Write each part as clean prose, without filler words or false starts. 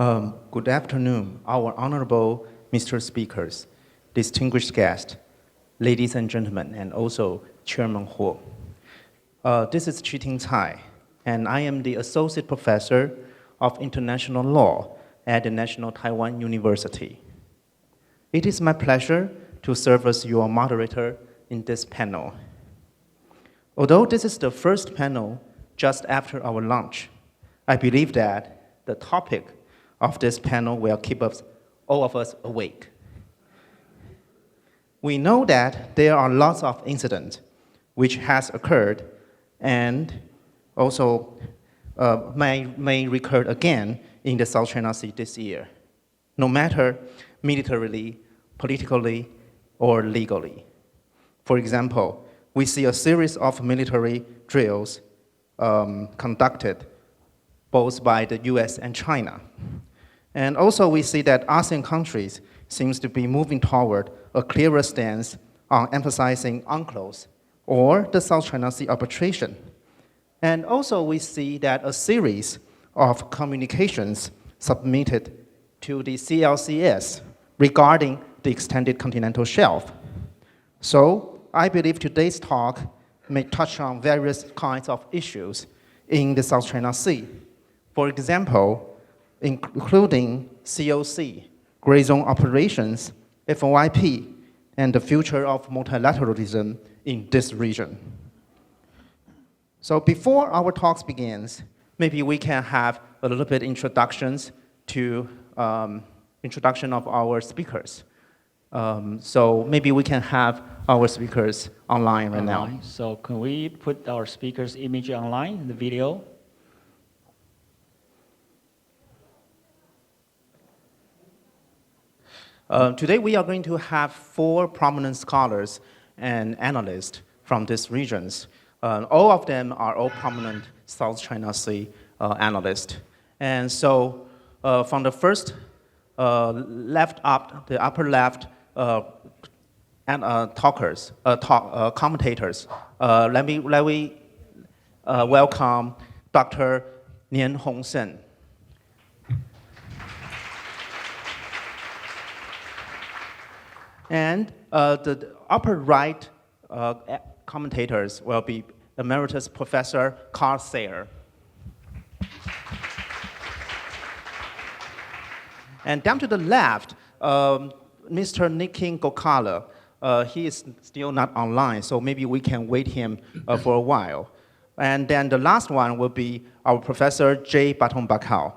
Good afternoon, our honorable Mr. Speakers, distinguished guests, ladies and gentlemen, and also Chairman Huo. This is Chiting Cai, and I am the Associate Professor of International Law at the National Taiwan University. It is my pleasure to serve as your moderator in this panel. Although this is the first panel just after our launch, I believe that the topic of this panel will keep all of us awake. We know that there are lots of incidents which has occurred and also may recur again in the South China Sea this year, no matter militarily, politically, or legally. For example, we see a series of military drills conducted both by the US and China. And also we see that ASEAN countries seems to be moving toward a clearer stance on emphasizing UNCLOS or the South China Sea arbitration. And also we see that a series of communications submitted to the CLCS regarding the extended continental shelf. So I believe today's talk may touch on various kinds of issues in the South China Sea. For example, including COC, Gray Zone Operations, FOIP, and the future of multilateralism in this region. So before our talks begins, maybe we can have a little bit introductions to introduction of our speakers. So maybe we can have our speakers online right now. So can we put our speakers' image online, the video? Today we are going to have 4 prominent scholars and analysts from these regions. All of them are all prominent South China Sea analysts. And so from the first left up, the upper left commentators, let me welcome Dr. Nian Hongsen. And the upper right commentators will be Emeritus Professor Carl Sayer. And down to the left, Mr. Nikin Gokala. He is still not online, so maybe we can wait him for a while. And then the last one will be our Professor J. Baton Bakao.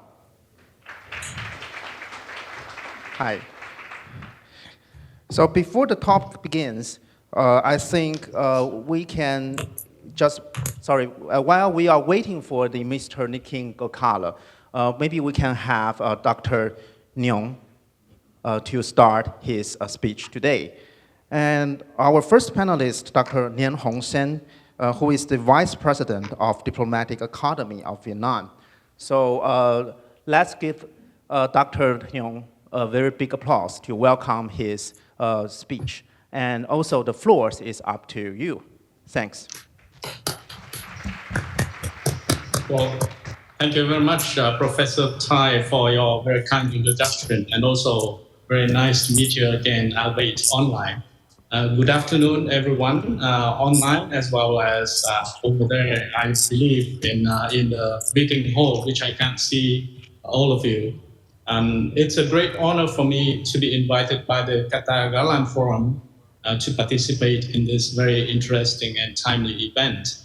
Hi. So before the talk begins, I think we can just, while we are waiting for the Mr. Nikin Gokala, maybe we can have Dr. Nyong to start his speech today. And our first panelist, Dr. Nian Hongsen, who is the Vice President of Diplomatic Academy of Vietnam. So let's give Dr. Nyong a very big applause to welcome his speech. And also the floor is up to you. Thanks. Well, thank you very much, Professor Tai, for your very kind introduction, and also very nice to meet you again, albeit online. Good afternoon, everyone, online as well as over there, I believe, in the meeting hall, which I can't see all of you. It's a great honor for me to be invited by the Katagalan Forum to participate in this very interesting and timely event.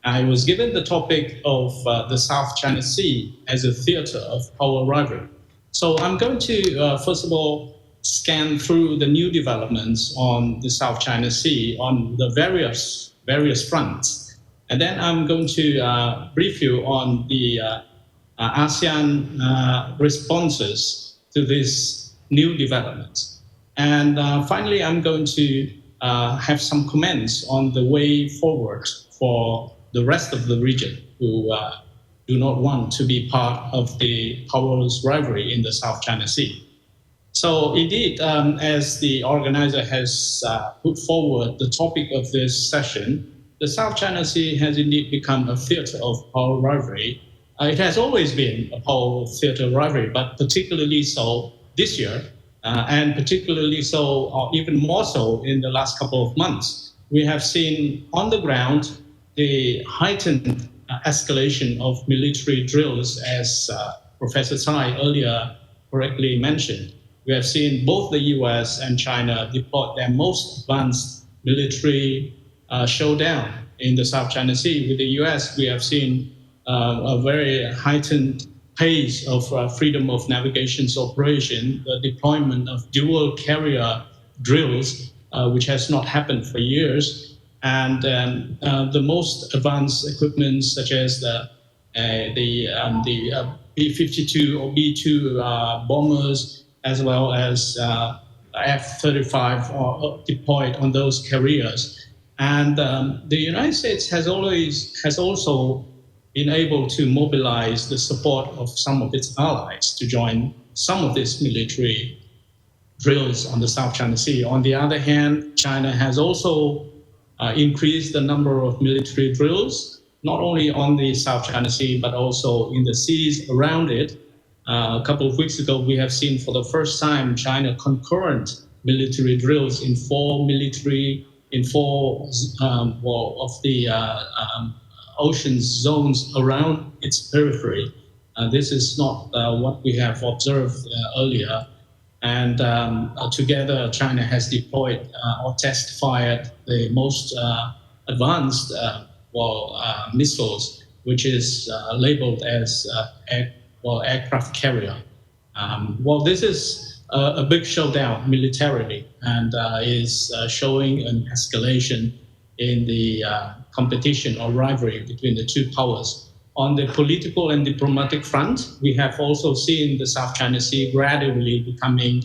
I was given the topic of the South China Sea as a theater of power rivalry. So I'm going to, first of all, scan through the new developments on the South China Sea on the various fronts. And then I'm going to brief you on the ASEAN responses to these new developments. And finally, I'm going to have some comments on the way forward for the rest of the region who do not want to be part of the powers rivalry in the South China Sea. So indeed, as the organizer has put forward the topic of this session, the South China Sea has indeed become a theater of power rivalry It has always been a pole theater rivalry, but particularly so this year, and particularly so, or even more so in the last couple of months. We have seen on the ground the heightened escalation of military drills, as Professor Tsai earlier correctly mentioned. We have seen both the US and China deploy their most advanced military showdown in the South China Sea. With the US, we have seen a very heightened pace of freedom of navigation operation, the deployment of dual carrier drills, which has not happened for years, and the most advanced equipment, such as the B-52 or B-2 bombers, as well as F-35 are deployed on those carriers. And the United States has also been able to mobilize the support of some of its allies to join some of these military drills on the South China Sea. On the other hand, China has also increased the number of military drills, not only on the South China Sea, but also in the seas around it. A couple of weeks ago, we have seen for the first time China concurrent military drills in four of the ocean zones around its periphery. This is not what we have observed earlier. And together, China has deployed or test-fired the most advanced missiles, which is labeled as aircraft carrier. This is a big showdown militarily, and is showing an escalation in the competition or rivalry between the two powers. On the political and diplomatic front, we have also seen the South China Sea gradually becoming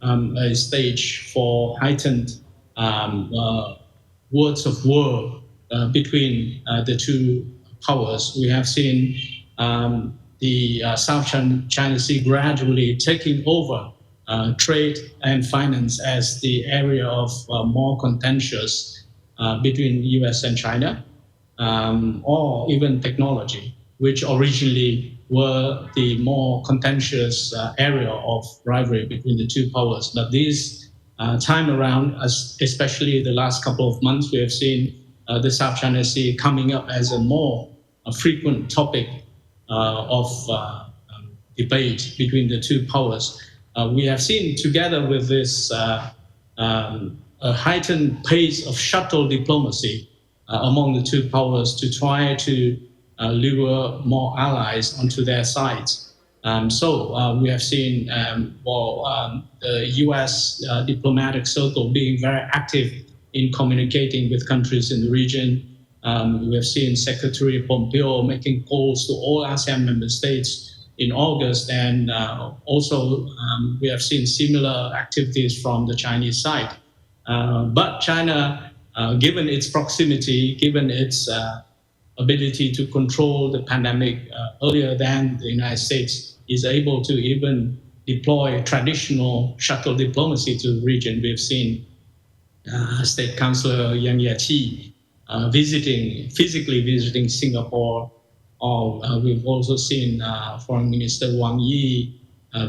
a stage for heightened words of war between the two powers. We have seen the South China Sea gradually taking over trade and finance as the area of more contentious between US and China, or even technology, which originally were the more contentious area of rivalry between the two powers. But this time around, especially the last couple of months, we have seen the South China Sea coming up as a more frequent topic of debate between the two powers. We have seen, together with this a heightened pace of shuttle diplomacy among the two powers to try to lure more allies onto their side. So we have seen the US diplomatic circle being very active in communicating with countries in the region. We have seen Secretary Pompeo making calls to all ASEAN member states in August, and also we have seen similar activities from the Chinese side. But China, given its proximity, given its ability to control the pandemic earlier than the United States, is able to even deploy traditional shuttle diplomacy to the region. We've seen State Councilor Yang Jiechi physically visiting Singapore, or we've also seen Foreign Minister Wang Yi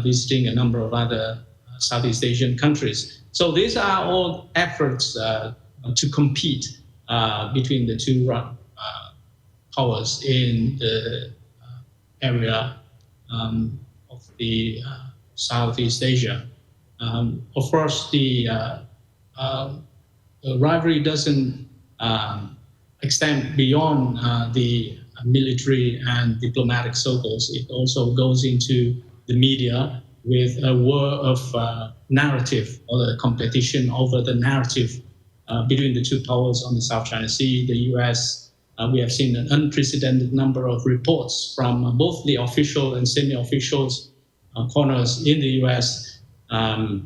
visiting a number of other Southeast Asian countries. So these are all efforts to compete between the two powers in the area of the Southeast Asia. Of course, the rivalry doesn't extend beyond the military and diplomatic circles. It also goes into the media with a war of narrative, or the competition over the narrative between the two powers on the South China Sea. The US, we have seen an unprecedented number of reports from both the official and semi-official corners in the US,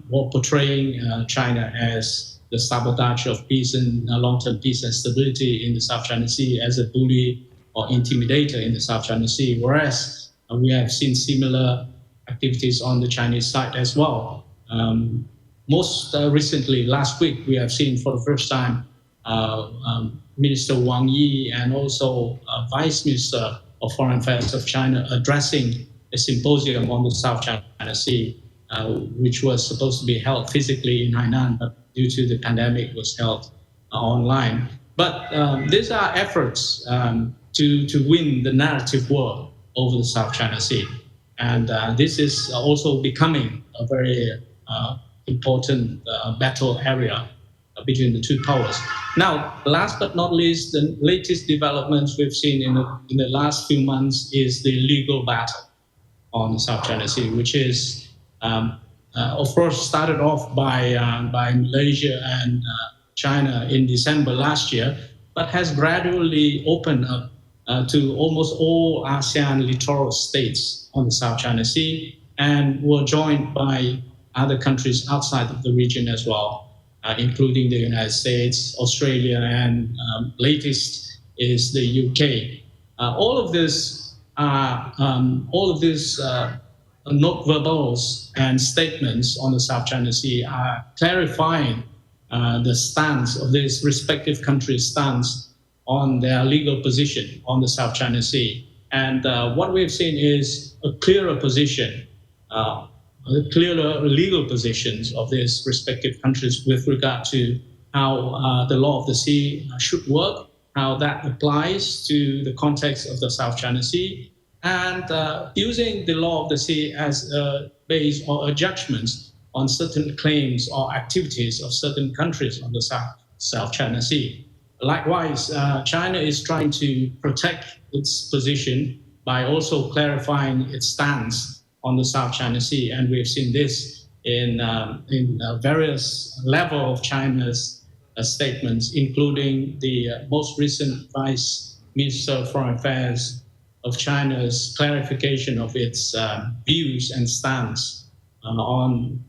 portraying China as the sabotage of peace and long-term peace and stability in the South China Sea, as a bully or intimidator in the South China Sea, whereas we have seen similar activities on the Chinese side as well. Most recently, last week, we have seen for the first time Minister Wang Yi and also Vice Minister of Foreign Affairs of China addressing a symposium on the South China Sea, which was supposed to be held physically in Hainan, but due to the pandemic was held online. But these are efforts to win the narrative war over the South China Sea. And this is also becoming a very important battle area between the two powers. Now, last but not least, the latest developments we've seen in the last few months is the legal battle on the South China Sea, which is, of course, started off by Malaysia and China in December last year, but has gradually opened up to almost all ASEAN littoral states on the South China Sea, and were joined by other countries outside of the region as well, including the United States, Australia, and latest is the UK. All of these note verbals and statements on the South China Sea are clarifying the stance of these respective countries' stance on their legal position on the South China Sea. And what we've seen is a clearer position, clearer legal positions of these respective countries with regard to how the law of the sea should work, how that applies to the context of the South China Sea, and using the law of the sea as a base or a judgment on certain claims or activities of certain countries on the South China Sea. Likewise, China is trying to protect its position by also clarifying its stance on the South China Sea, and we've seen this in various levels of China's statements, including the most recent Vice Minister of Foreign Affairs of China's clarification of its views and stance on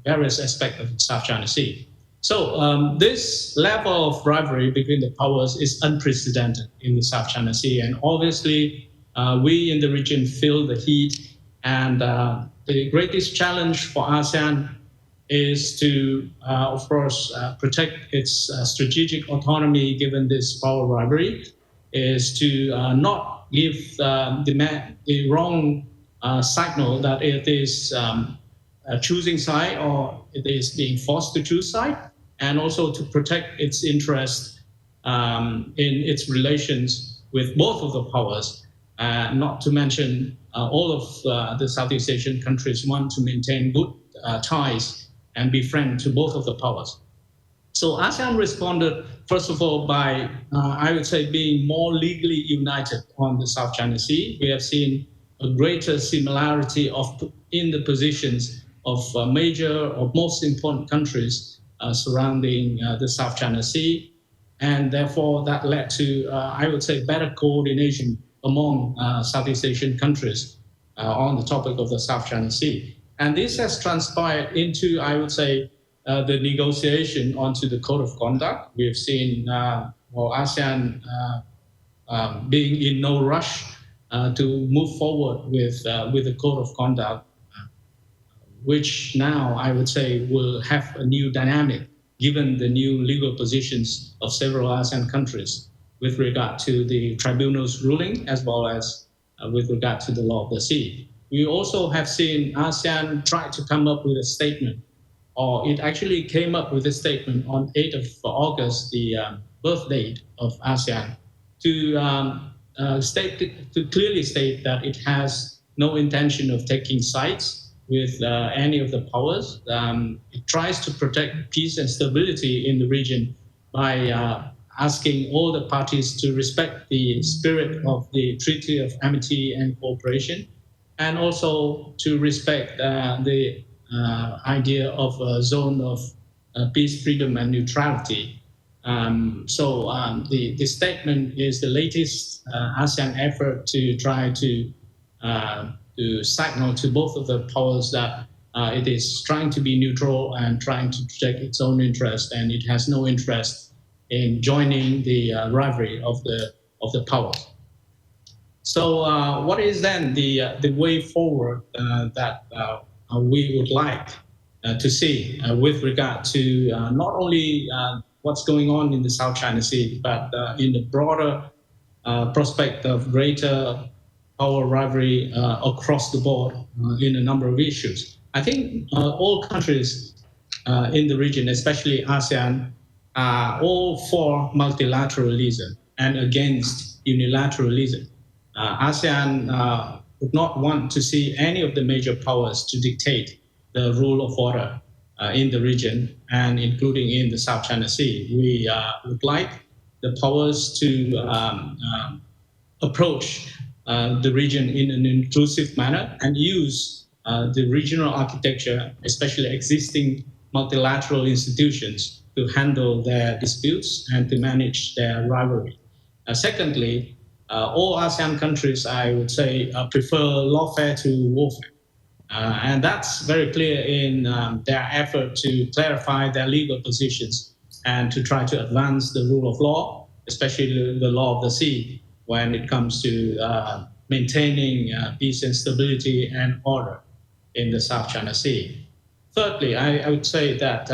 various aspects of the South China Sea. So this level of rivalry between the powers is unprecedented in the South China Sea, and obviously we in the region feel the heat, and the greatest challenge for ASEAN is to, of course, protect its strategic autonomy given this power rivalry, is to not give the wrong signal that it is choosing side or it is being forced to choose side, and also to protect its interest in its relations with both of the powers, not to mention all of the Southeast Asian countries want to maintain good ties and be friends to both of the powers. So ASEAN responded, first of all, by, I would say, being more legally united on the South China Sea. We have seen a greater similarity in the positions of major or most important countries surrounding the South China Sea. And therefore, that led to, I would say, better coordination among Southeast Asian countries on the topic of the South China Sea. And this has transpired into, I would say, the negotiation onto the Code of Conduct. We have seen ASEAN being in no rush to move forward with the Code of Conduct, which now I would say will have a new dynamic given the new legal positions of several ASEAN countries with regard to the tribunal's ruling as well as with regard to the law of the sea. We also have seen ASEAN try to come up with a statement, or it actually came up with a statement on 8th of August, the birth date of ASEAN, to clearly state that it has no intention of taking sides with any of the powers. It tries to protect peace and stability in the region by asking all the parties to respect the spirit of the Treaty of Amity and Cooperation, and also to respect the idea of a zone of peace, freedom, and neutrality. So the statement is the latest ASEAN effort to try to signal to both of the powers that it is trying to be neutral and trying to protect its own interest, and it has no interest in joining the rivalry of the powers. So what is then the way forward that we would like to see with regard to not only what's going on in the South China Sea, but in the broader prospect of greater power rivalry across the board in a number of issues. I think all countries in the region, especially ASEAN, are all for multilateralism and against unilateralism. ASEAN would not want to see any of the major powers to dictate the rule of order in the region and including in the South China Sea. We would like the powers to approach the region in an inclusive manner and use the regional architecture, especially existing multilateral institutions, to handle their disputes and to manage their rivalry. Secondly, all ASEAN countries, I would say, prefer lawfare to warfare. And that's very clear in their effort to clarify their legal positions and to try to advance the rule of law, especially the law of the sea, when it comes to maintaining peace and stability and order in the South China Sea. Thirdly, I would say that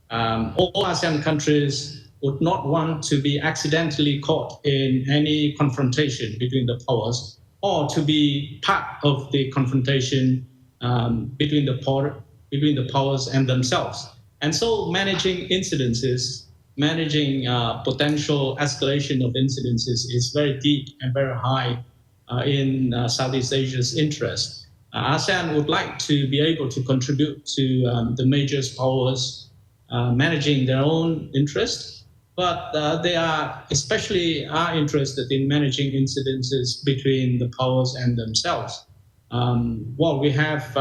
all ASEAN countries would not want to be accidentally caught in any confrontation between the powers or to be part of the confrontation between the powers and themselves. And so managing incidences, managing potential escalation of incidences is very deep and very high in Southeast Asia's interest. ASEAN would like to be able to contribute to the major powers managing their own interests, but they are especially interested in managing incidences between the powers and themselves. Well, we have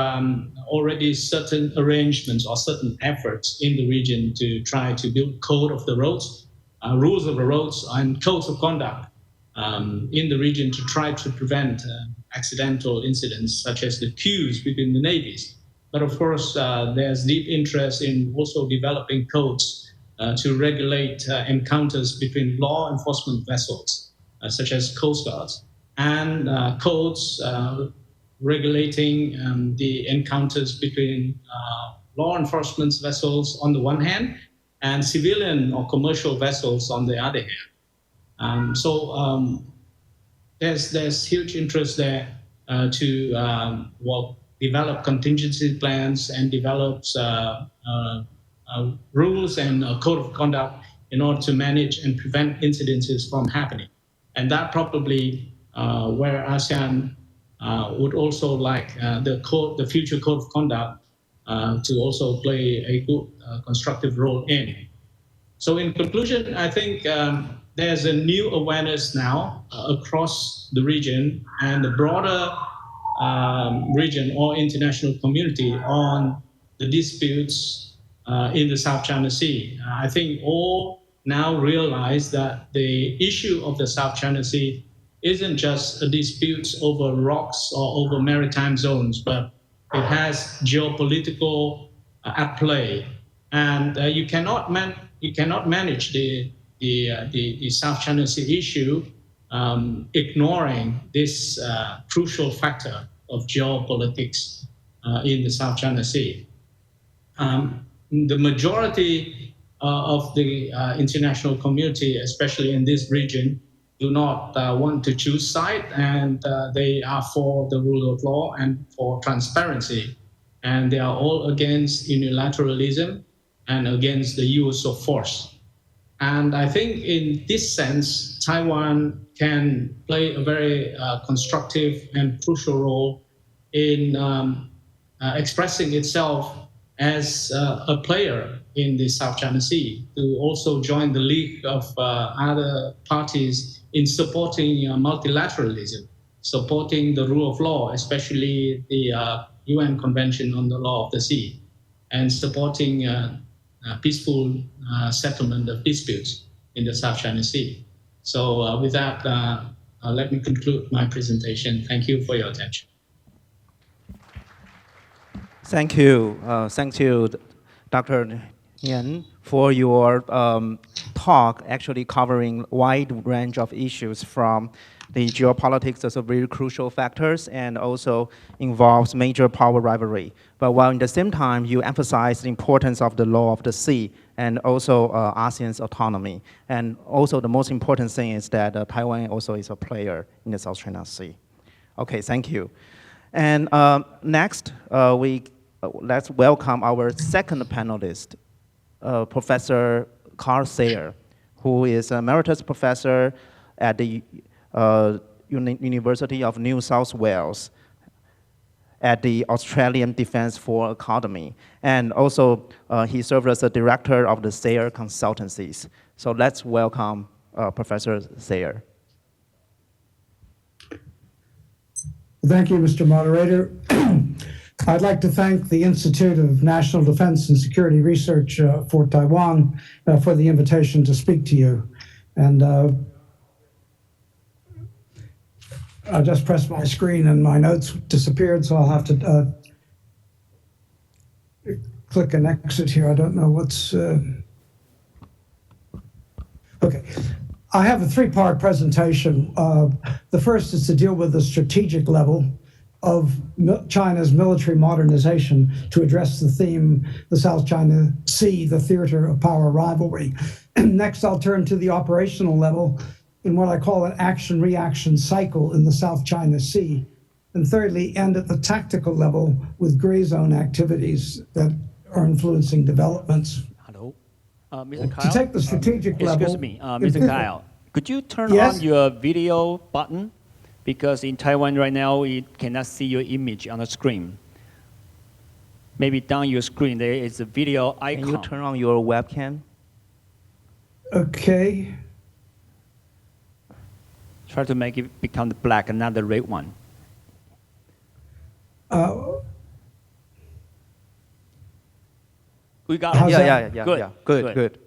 already certain arrangements or certain efforts in the region to try to build code of the roads, rules of the roads, and codes of conduct in the region to try to prevent accidental incidents such as the queues between the navies. But of course, there's deep interest in also developing codes to regulate encounters between law enforcement vessels, such as coast guards, and codes regulating the encounters between law enforcement vessels on the one hand and civilian or commercial vessels on the other hand. So there's huge interest there to develop contingency plans and develop rules and a code of conduct in order to manage and prevent incidences from happening. And that probably where ASEAN would also like the future code of conduct to also play a good constructive role in. So in conclusion, I think there's a new awareness now across the region and the broader region or international community on the disputes in the South China Sea. I think all now realize that the issue of the South China Sea isn't just a dispute over rocks or over maritime zones, but it has geopolitical at play. And you cannot manage the South China Sea issue ignoring this crucial factor of geopolitics in the South China Sea. The majority of the international community, especially in this region, do not want to choose side, and they are for the rule of law and for transparency. And they are all against unilateralism and against the use of force. And I think in this sense, Taiwan can play a very constructive and crucial role in expressing itself as a player in the South China Sea, to also join the league of other parties in supporting multilateralism, supporting the rule of law, especially the UN Convention on the Law of the Sea, and supporting peaceful settlement of disputes in the South China Sea. So with that, let me conclude my presentation. Thank you for your attention. Thank you. Thank you, Dr. Nguyen, for your talk, actually covering a wide range of issues from the geopolitics is a very crucial factors and also involves major power rivalry. But while in the same time, you emphasize the importance of the law of the sea and also ASEAN's autonomy. And also the most important thing is that Taiwan also is a player in the South China Sea. Okay, thank you. And next, let's welcome our second panelist, Professor Carl Sayer, who is a emeritus professor at the University of New South Wales at the Australian Defence Force Academy. And also, he served as the director of the Sayer Consultancies. So let's welcome Professor Sayer. Thank you, Mr. Moderator. I'd like to thank the Institute of National Defense and Security Research for Taiwan for the invitation to speak to you. And I just pressed my screen and my notes disappeared, so I'll have to click and exit here. I don't know what's... Okay. I have a three-part presentation. The first is to deal with the strategic level of China's military modernization to address the theme, the South China Sea, the theater of power rivalry. And next, I'll turn to the operational level in what I call an action-reaction cycle in the South China Sea. And thirdly, end at the tactical level with gray zone activities that are influencing developments. Hello, Mr. Kyle. To take the strategic level... Excuse me, Mr. Kyle. Could you turn Yes? on your video button? Because in Taiwan right now, we cannot see your image on the screen. Maybe down your screen, there is a video icon. Can you turn on your webcam? Okay. Try to make it become the black and not the red one. We got How's it. that? Yeah. Good.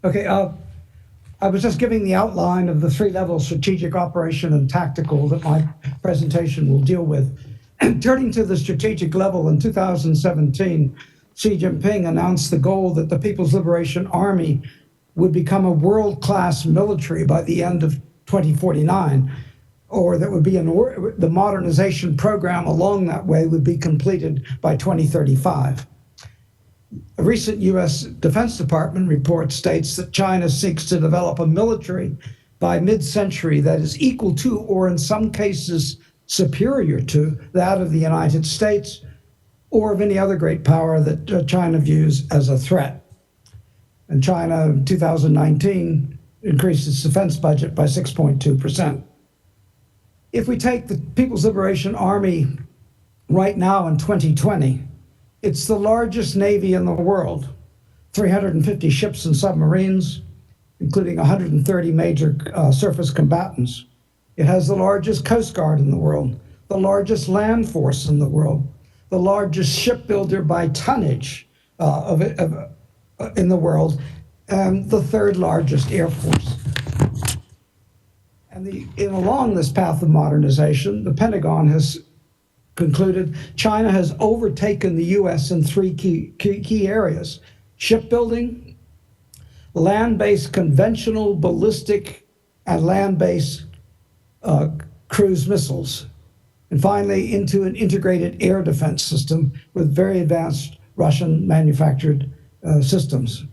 Okay, I was just giving the outline of the three-level strategic, operation, and tactical that my presentation will deal with. And turning to the strategic level, in 2017, Xi Jinping announced the goal that the People's Liberation Army would become a world-class military by the end of 2049, or that would be the modernization program along that way would be completed by 2035. A recent U.S. Defense Department report states that China seeks to develop a military by mid-century that is equal to, or in some cases superior to, that of the United States or of any other great power that China views as a threat. And China, in 2019, increased its defense budget by 6.2%. If we take the People's Liberation Army right now in 2020, it's the largest navy in the world, 350 ships and submarines, including 130 major surface combatants. It has the largest Coast Guard in the world, the largest land force in the world, the largest shipbuilder by tonnage in the world, and the third largest air force. And along this path of modernization, the Pentagon has concluded China has overtaken the U.S. in three key areas: shipbuilding, land-based conventional ballistic and land-based cruise missiles, and finally into an integrated air defense system with very advanced Russian manufactured systems.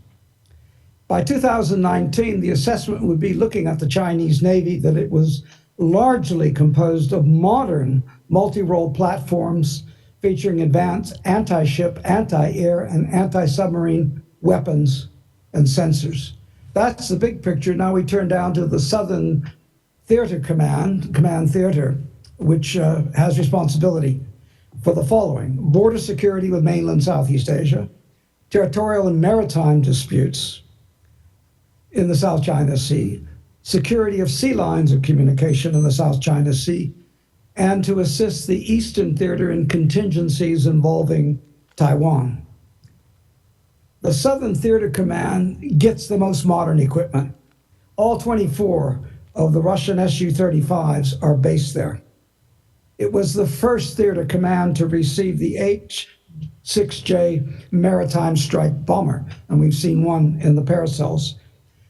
By 2019, the assessment would be, looking at the Chinese Navy, that it was largely composed of modern multi-role platforms featuring advanced anti-ship, anti-air, and anti-submarine weapons and sensors. That's the big picture. Now we turn down to the Southern Theater Command Theater, which has responsibility for the following: border security with mainland Southeast Asia, territorial and maritime disputes in the South China Sea, security of sea lines of communication in the South China Sea, and to assist the Eastern Theater in contingencies involving Taiwan. The Southern Theater Command gets the most modern equipment. All 24 of the Russian Su-35s are based there. It was the first theater command to receive the H-6J Maritime Strike Bomber, and we've seen one in the Paracels.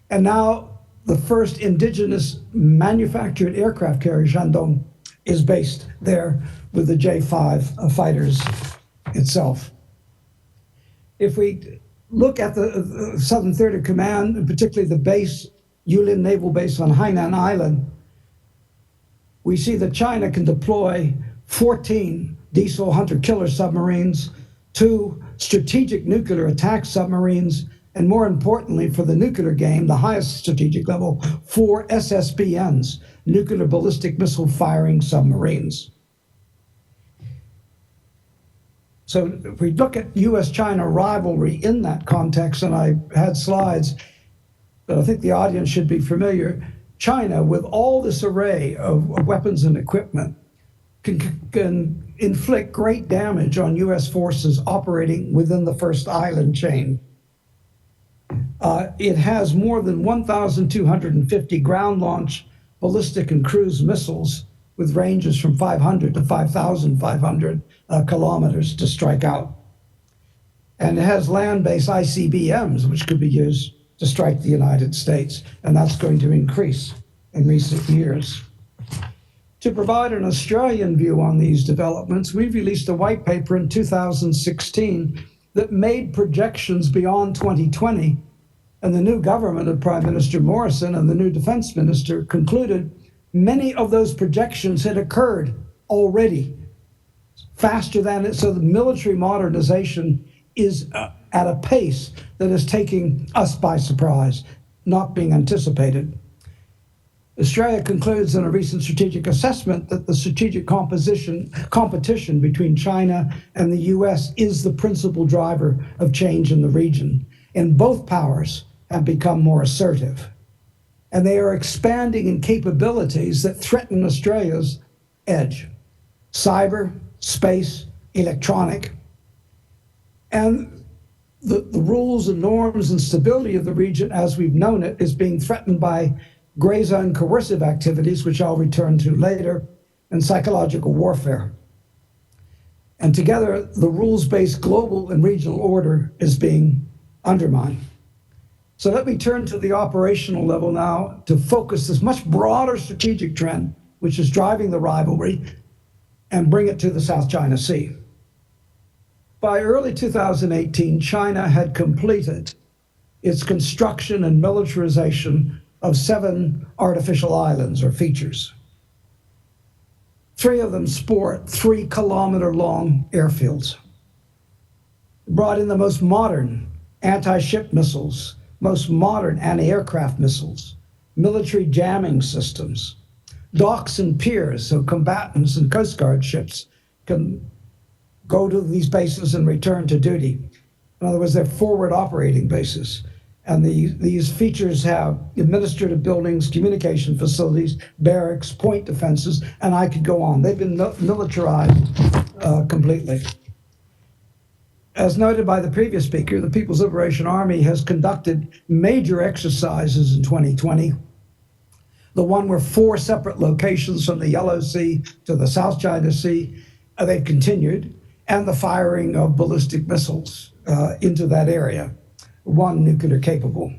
And now The first indigenous manufactured aircraft carrier, Shandong, is based there with the J-5 fighters itself. If we look at the Southern Theater Command, and particularly the base, Yulin Naval Base on Hainan Island, we see that China can deploy 14 diesel hunter-killer submarines, 2 strategic nuclear attack submarines, and more importantly for the nuclear game, the highest strategic level, 4 SSBNs, nuclear ballistic missile firing submarines. So if we look at US-China rivalry in that context, and I had slides, but I think the audience should be familiar, China, with all this array of weapons and equipment, can inflict great damage on US forces operating within the first island chain. It has more than 1,250 ground-launched ballistic and cruise missiles with ranges from 500 to 5,500 kilometers to strike out. And it has land-based ICBMs, which could be used to strike the United States, and that's going to increase in recent years. To provide an Australian view on these developments, we released a white paper in 2016 that made projections beyond 2020, and the new government of Prime Minister Morrison and the new defense minister concluded many of those projections had occurred already, faster than it. So the military modernization is at a pace that is taking us by surprise, not being anticipated. Australia concludes in a recent strategic assessment that the strategic competition between China and the US is the principal driver of change in the region. And both powers have become more assertive. And they are expanding in capabilities that threaten Australia's edge: cyber, space, electronic. And the rules and norms and stability of the region as we've known it is being threatened by gray zone coercive activities, which I'll return to later, and psychological warfare. And together, the rules-based global and regional order is being undermined. So let me turn to the operational level now to focus this much broader strategic trend, which is driving the rivalry, and bring it to the South China Sea. By early 2018, China had completed its construction and militarization of 7 artificial islands or features. 3 of them sport 3-kilometer-long airfields. Brought in the most modern anti-ship missiles, most modern anti-aircraft missiles, military jamming systems, docks and piers so combatants and Coast Guard ships can go to these bases and return to duty. In other words, they're forward operating bases. And these features have administrative buildings, communication facilities, barracks, point defenses, and I could go on. They've been militarized completely. As noted by the previous speaker, the People's Liberation Army has conducted major exercises in 2020. The one were 4 separate locations from the Yellow Sea to the South China Sea. They've continued, and the firing of ballistic missiles into that area, 1 nuclear capable.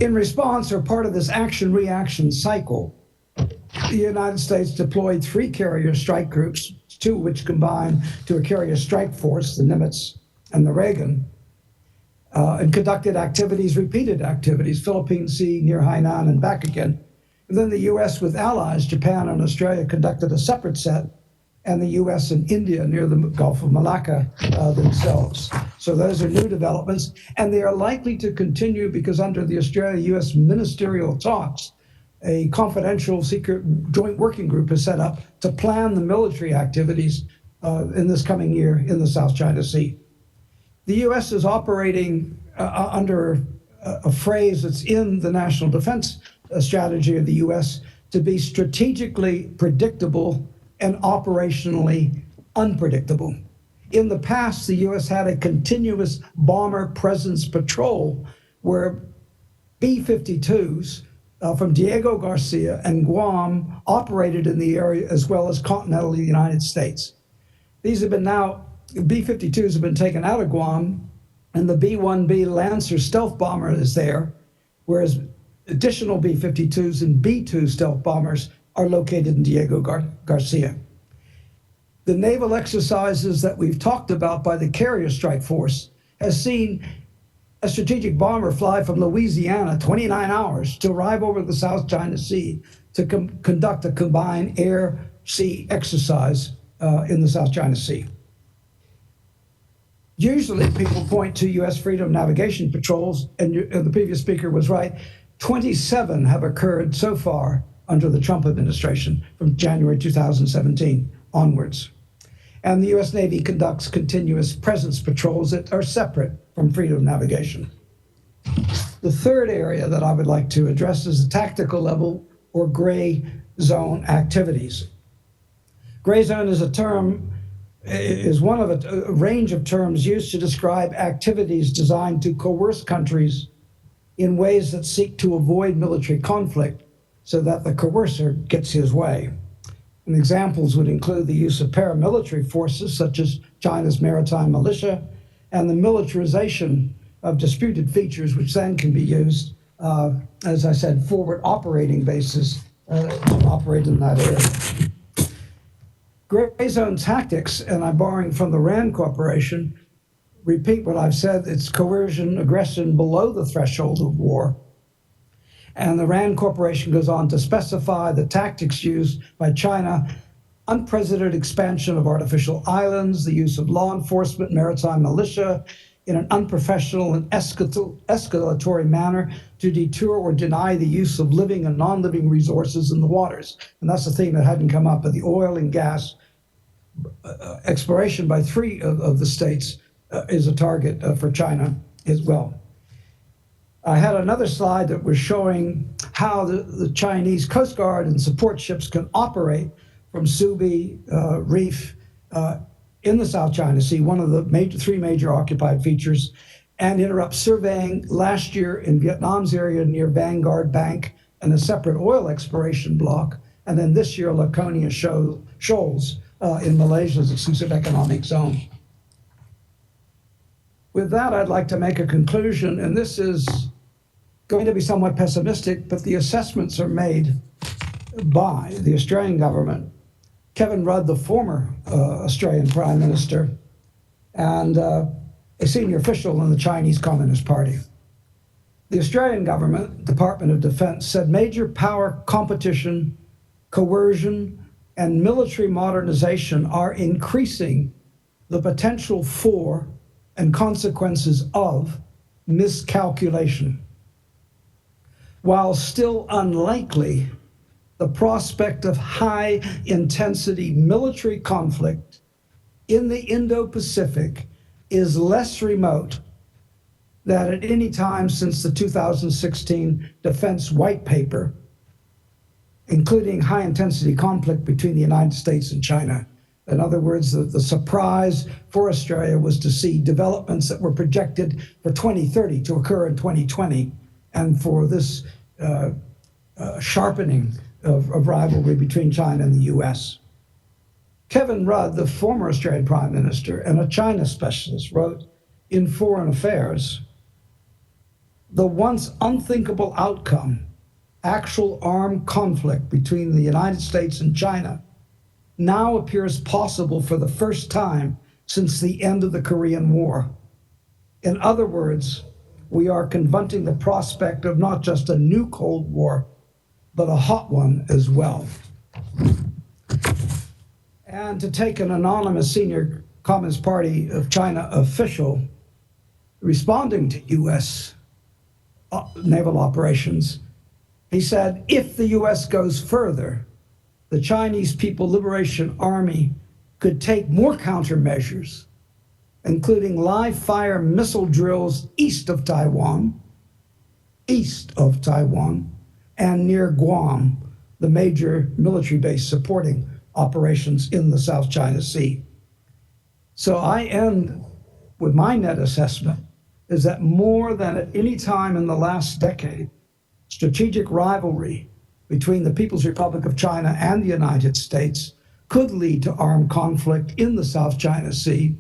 In response, or part of this action-reaction cycle, the United States deployed 3 carrier strike groups, 2 which combined to a carrier strike force, the Nimitz and the Reagan, and conducted activities, repeated activities, Philippine Sea, near Hainan and back again. And then the US with allies, Japan and Australia, conducted a separate set, and the US and India near the Gulf of Malacca themselves. So those are new developments, and they are likely to continue because under the Australia-US ministerial talks, a confidential secret joint working group is set up to plan the military activities in this coming year in the South China Sea. The US is operating under a phrase that's in the national defense strategy of the US to be strategically predictable and operationally unpredictable. In the past, the US had a continuous bomber presence patrol where B-52s from Diego Garcia and Guam operated in the area as well as continental United States. These have been now, B-52s have been taken out of Guam, and the B-1B Lancer stealth bomber is there, whereas additional B-52s and B-2 stealth bombers are located in Diego Garcia. The naval exercises that we've talked about by the Carrier Strike Force has seen a strategic bomber fly from Louisiana 29 hours to arrive over the South China Sea to conduct a combined air-sea exercise in the South China Sea. Usually people point to U.S. freedom navigation patrols, and the previous speaker was right. 27 have occurred so far under the Trump administration from January 2017 onwards. And the U.S. Navy conducts continuous presence patrols that are separate from freedom of navigation. The third area that I would like to address is the tactical level or gray zone activities. Gray zone is is one of a range of terms used to describe activities designed to coerce countries in ways that seek to avoid military conflict so that the coercer gets his way. And examples would include the use of paramilitary forces such as China's maritime militia and the militarization of disputed features, which then can be used, as I said, forward operating bases to operate in that area. Gray zone tactics, and I'm borrowing from the RAND Corporation, repeat what I've said, it's coercion, aggression below the threshold of war. And the RAND Corporation goes on to specify the tactics used by China: unprecedented expansion of artificial islands, the use of law enforcement, maritime militia in an unprofessional and escalatory manner to deter or deny the use of living and non-living resources in the waters. And that's the thing that hadn't come up, but the oil and gas exploration by three of the states is a target for China as well. I had another slide that was showing how the Chinese Coast Guard and support ships can operate from Subi Reef in the South China Sea, one of the three major occupied features, and interrupt surveying last year in Vietnam's area near Vanguard Bank and a separate oil exploration block, and then this year Laconia Shoals in Malaysia's exclusive economic zone. With that, I'd like to make a conclusion, and this is going to be somewhat pessimistic, but the assessments are made by the Australian government, Kevin Rudd, the former Australian Prime Minister, and a senior official in the Chinese Communist Party. The Australian government, Department of Defense, said major power competition, coercion, and military modernization are increasing the potential for and consequences of miscalculation. While still unlikely, the prospect of high-intensity military conflict in the Indo-Pacific is less remote than at any time since the 2016 Defense White Paper, including high-intensity conflict between the United States and China. In other words, the surprise for Australia was to see developments that were projected for 2030 to occur in 2020, and for this sharpening of rivalry between China and the US. Kevin Rudd, the former Australian Prime Minister and a China specialist, wrote in Foreign Affairs, "The once unthinkable outcome, actual armed conflict between the United States and China, now appears possible for the first time since the end of the Korean War. In other words, we are confronting the prospect of not just a new Cold War, but a hot one as well." And to take an anonymous senior Communist Party of China official responding to US naval operations, he said, "If the US goes further, the Chinese People Liberation Army could take more countermeasures, including live fire missile drills east of Taiwan, and near Guam, the major military base supporting operations in the South China Sea." So I end with my net assessment is that more than at any time in the last decade, strategic rivalry between the People's Republic of China and the United States could lead to armed conflict in the South China Sea,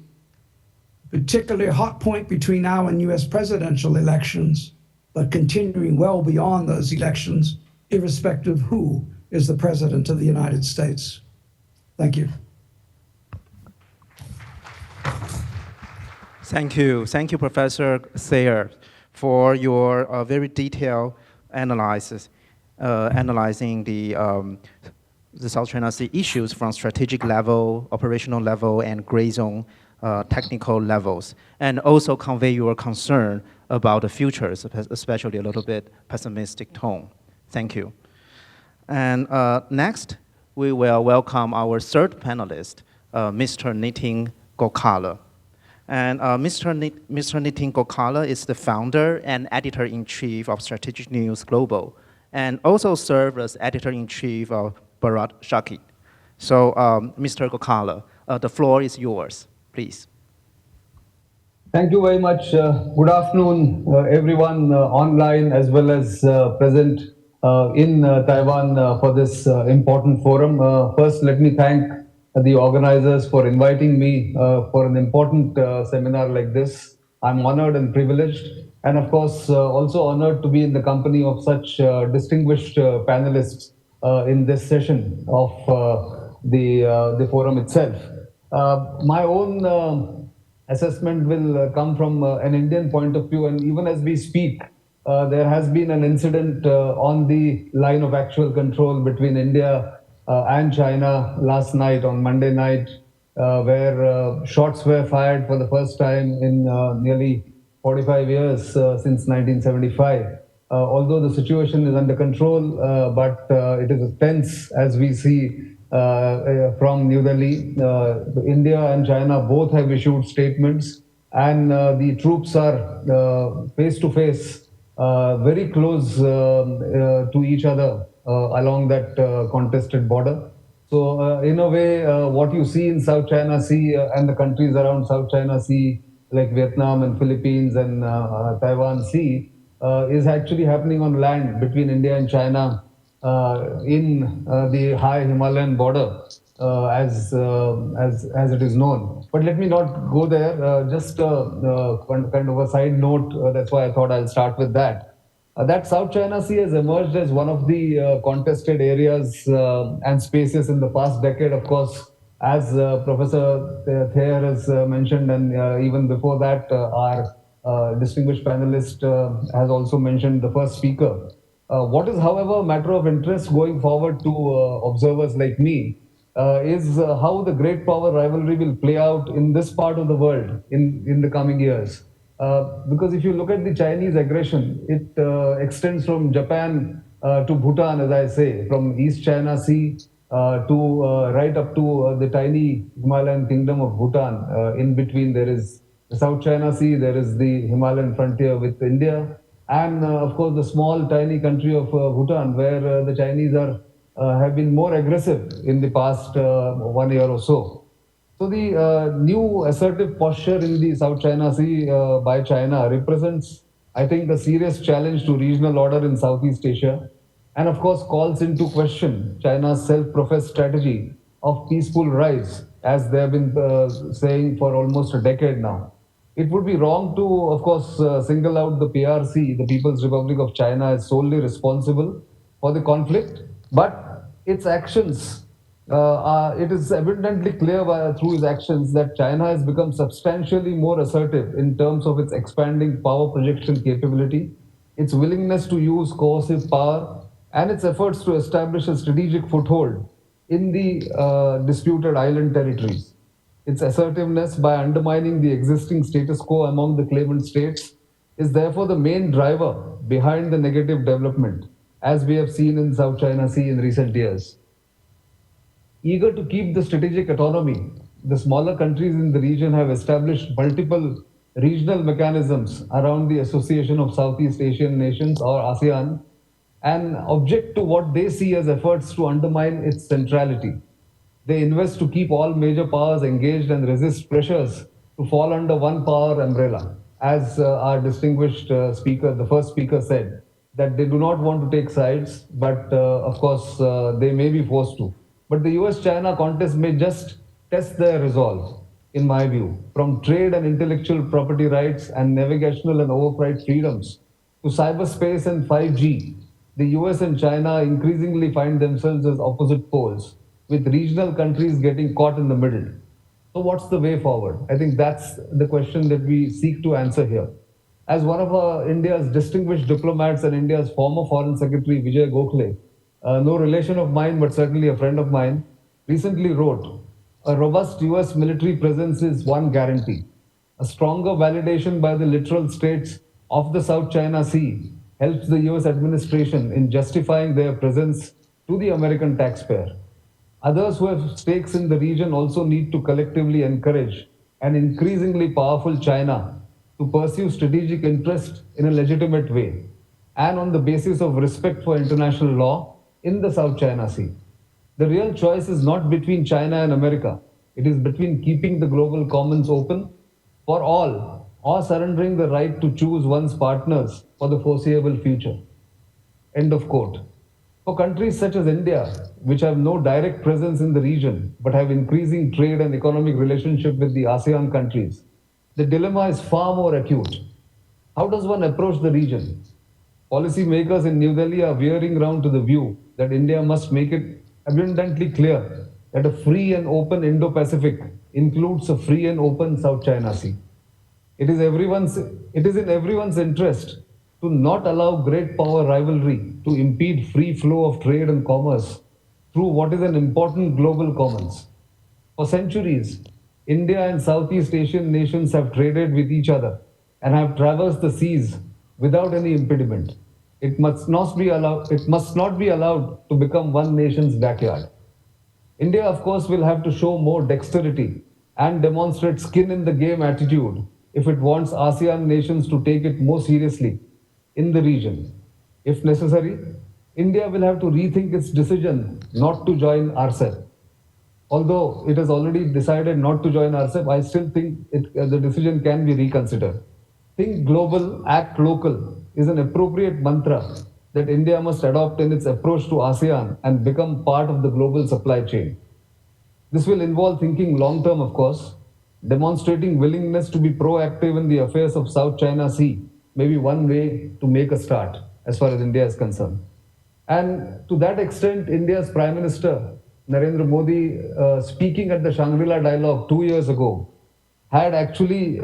particularly a hot point between now and US presidential elections, but continuing well beyond those elections, irrespective of who is the President of the United States. Thank you. Thank you. Thank you, Professor Thayer, for your very detailed analysis, analyzing the South China Sea issues from strategic level, operational level, and gray zone technical levels, and also convey your concern about the future, especially a little bit pessimistic tone. Thank you. And next, we will welcome our third panelist, Mr. Nitin Gokala. And Mr. Nitin Gokala is the founder and editor-in-chief of Strategic News Global, and also served as editor-in-chief of Bharat Shakit. So, Mr. Gokala, the floor is yours, please. Thank you very much. Good afternoon, everyone online as well as present in Taiwan for this important forum. First, let me thank the organizers for inviting me for an important seminar like this. I'm honored and privileged, and of course, also honored to be in the company of such distinguished panelists in this session of the forum itself. My own assessment will come from an Indian point of view, and even as we speak, there has been an incident on the line of actual control between India and China last night, on Monday night, where shots were fired for the first time in nearly 45 years since 1975. Although the situation is under control, but it is tense as we see from New Delhi. India and China both have issued statements, and the troops are face to face, very close to each other along that contested border. So in a way, what you see in South China Sea and the countries around South China Sea, like Vietnam and Philippines and Taiwan Sea, is actually happening on land between India and China in the high Himalayan border, as it is known. But let me not go there. Just kind of a side note. That's why I thought I'll start with that. That South China Sea has emerged as one of the contested areas and spaces in the past decade. Of course, as Professor Thayer has mentioned, and even before that, our distinguished panelist has also mentioned, the first speaker. What is, however, a matter of interest going forward to observers like me is how the great power rivalry will play out in this part of the world in the coming years. Because if you look at the Chinese aggression, it extends from Japan to Bhutan, as I say, from East China Sea to right up to the tiny Himalayan kingdom of Bhutan. In between, there is the South China Sea, there is the Himalayan frontier with India, and of course the small tiny country of Bhutan, where the Chinese have been more aggressive in the past 1 year or so. So the new assertive posture in the South China Sea by China represents, I think, a serious challenge to regional order in Southeast Asia, and of course calls into question China's self-professed strategy of peaceful rise, as they have been saying for almost a decade now. It would be wrong to, of course, single out the PRC, the People's Republic of China, as solely responsible for the conflict, but its actions, it is evidently clear through its actions that China has become substantially more assertive in terms of its expanding power projection capability, its willingness to use coercive power, and its efforts to establish a strategic foothold in the disputed island territories. Its assertiveness by undermining the existing status quo among the claimant states is therefore the main driver behind the negative development, as we have seen in South China Sea in recent years. Eager to keep the strategic autonomy, the smaller countries in the region have established multiple regional mechanisms around the Association of Southeast Asian Nations, or ASEAN, and object to what they see as efforts to undermine its centrality. They invest to keep all major powers engaged and resist pressures to fall under one power umbrella. As our distinguished speaker, the first speaker, said, that they do not want to take sides, but of course they may be forced to. But the US-China contest may just test their resolve, in my view, from trade and intellectual property rights and navigational and overflight freedoms to cyberspace and 5G, the US and China increasingly find themselves as opposite poles, with regional countries getting caught in the middle. So, what's the way forward? I think that's the question that we seek to answer here. As one of India's distinguished diplomats and India's former Foreign Secretary Vijay Gokhale, no relation of mine but certainly a friend of mine, recently wrote, "A robust US military presence is one guarantee. A stronger validation by the littoral states of the South China Sea helps the US administration in justifying their presence to the American taxpayer. Others who have stakes in the region also need to collectively encourage an increasingly powerful China to pursue strategic interest in a legitimate way and on the basis of respect for international law in the South China Sea. The real choice is not between China and America. It is between keeping the global commons open for all or surrendering the right to choose one's partners for the foreseeable future." End of quote. For countries such as India, which have no direct presence in the region but have increasing trade and economic relationship with the ASEAN countries, the dilemma is far more acute. How does one approach the region? Policymakers in New Delhi are veering round to the view that India must make it abundantly clear that a free and open Indo-Pacific includes a free and open South China Sea. It is in everyone's interest to not allow great power rivalry to impede free flow of trade and commerce through what is an important global commons. For centuries, India and Southeast Asian nations have traded with each other and have traversed the seas without any impediment. It must not be allowed to become one nation's backyard. India, of course, will have to show more dexterity and demonstrate skin in the game attitude if it wants ASEAN nations to take it more seriously in the region. If necessary, India will have to rethink its decision not to join RCEP. Although it has already decided not to join RCEP, I still think the decision can be reconsidered. Think global, act local is an appropriate mantra that India must adopt in its approach to ASEAN and become part of the global supply chain. This will involve thinking long term, of course. Demonstrating willingness to be proactive in the affairs of South China Sea may be one way to make a start as far as India is concerned. And to that extent, India's Prime Minister, Narendra Modi, speaking at the Shangri-La Dialogue 2 years ago, had actually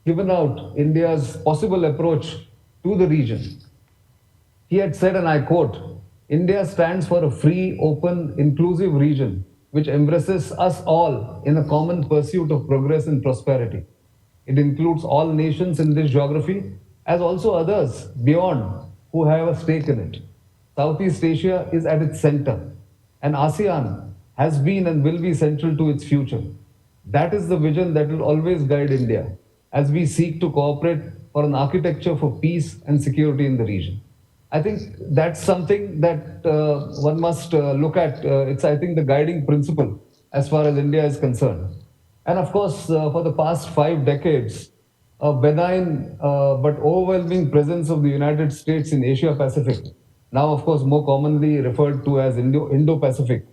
given out India's possible approach to the region. He had said, and I quote, "India stands for a free, open, inclusive region which embraces us all in a common pursuit of progress and prosperity. It includes all nations in this geography, as also others beyond who have a stake in it. Southeast Asia is at its center, and ASEAN has been and will be central to its future. That is the vision that will always guide India as we seek to cooperate for an architecture for peace and security in the region." I think that's something that one must look at. It's, I think, the guiding principle as far as India is concerned. And of course, for the past 5 decades, a benign but overwhelming presence of the United States in Asia Pacific, now of course more commonly referred to as Indo-Pacific,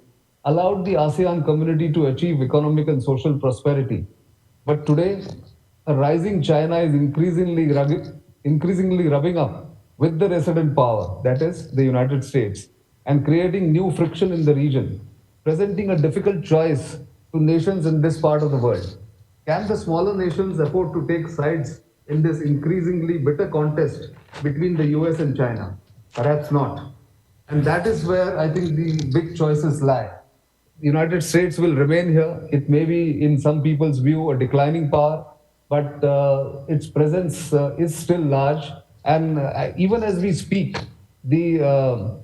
allowed the ASEAN community to achieve economic and social prosperity. But today, a rising China is increasingly rubbing up with the resident power, that is, the United States, and creating new friction in the region, presenting a difficult choice to nations in this part of the world. Can the smaller nations afford to take sides in this increasingly bitter contest between the US and China? Perhaps not. And that is where I think the big choices lie. The United States will remain here. It may be, in some people's view, a declining power, but its presence is still large. And even as we speak, the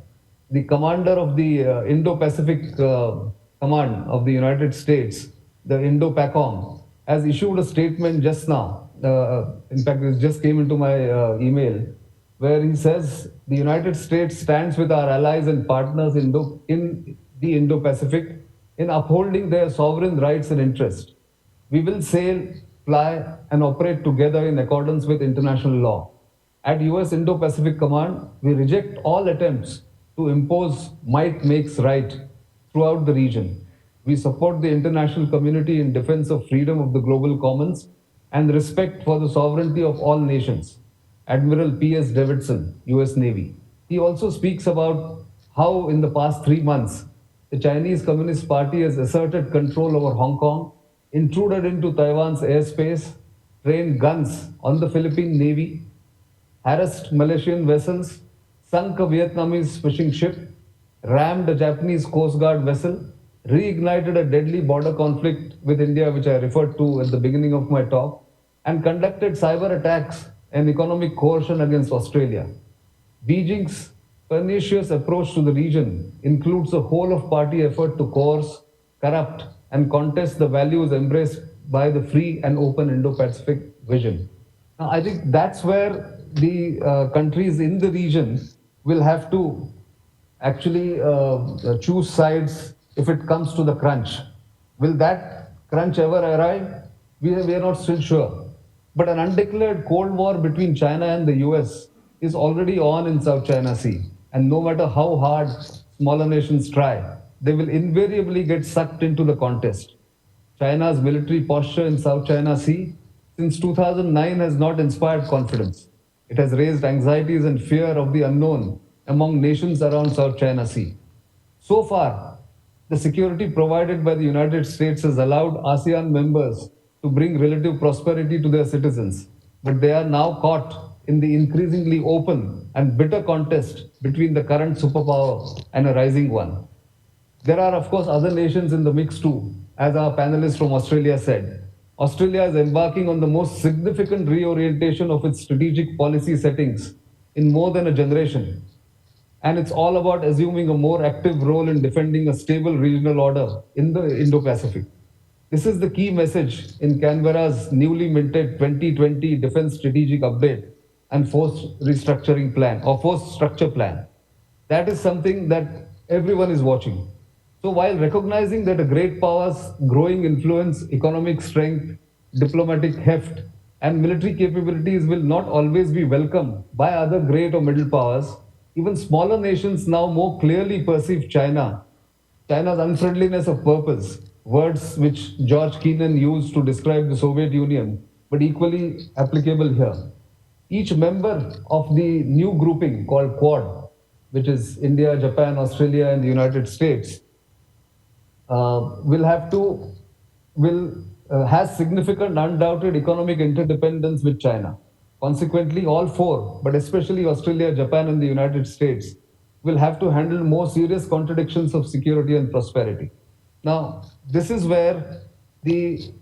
commander of the Indo-Pacific Command of the United States, the Indo-PACOM, has issued a statement just now. In fact, it just came into my email, where he says the United States stands with our allies and partners in the Indo-Pacific in upholding their sovereign rights and interests. We will sail, fly, and operate together in accordance with international law. At US Indo-Pacific Command, we reject all attempts to impose might makes right throughout the region. We support the international community in defense of freedom of the global commons and respect for the sovereignty of all nations. Admiral P.S. Davidson, US Navy. He also speaks about how in the past 3 months, the Chinese Communist Party has asserted control over Hong Kong, intruded into Taiwan's airspace, trained guns on the Philippine Navy, harassed Malaysian vessels, sunk a Vietnamese fishing ship, rammed a Japanese Coast Guard vessel, reignited a deadly border conflict with India, which I referred to at the beginning of my talk, and conducted cyber attacks and economic coercion against Australia. Beijing's pernicious approach to the region includes a whole of party effort to coerce, corrupt, and contest the values embraced by the free and open Indo-Pacific vision. Now, I think that's where the countries in the region will have to actually choose sides if it comes to the crunch. Will that crunch ever arrive? We are not still sure. But an undeclared Cold War between China and the US is already on in South China Sea. And no matter how hard smaller nations try, they will invariably get sucked into the contest. China's military posture in South China Sea since 2009 has not inspired confidence. It has raised anxieties and fear of the unknown among nations around South China Sea. So far, the security provided by the United States has allowed ASEAN members to bring relative prosperity to their citizens, but they are now caught in the increasingly open and bitter contest between the current superpower and a rising one. There are, of course, other nations in the mix too, as our panelist from Australia said. Australia is embarking on the most significant reorientation of its strategic policy settings in more than a generation. And it's all about assuming a more active role in defending a stable regional order in the Indo-Pacific. This is the key message in Canberra's newly minted 2020 Defense Strategic Update and Force Restructuring Plan or Force Structure Plan. That is something that everyone is watching. So while recognizing that a great power's growing influence, economic strength, diplomatic heft, and military capabilities will not always be welcomed by other great or middle powers, even smaller nations now more clearly perceive China's unfriendliness of purpose, words which George Kennan used to describe the Soviet Union, but equally applicable here. Each member of the new grouping called Quad, which is India, Japan, Australia, and the United States, has significant undoubted economic interdependence with China. Consequently, all four, but especially Australia, Japan, and the United States, will have to handle more serious contradictions of security and prosperity. Now, this is where the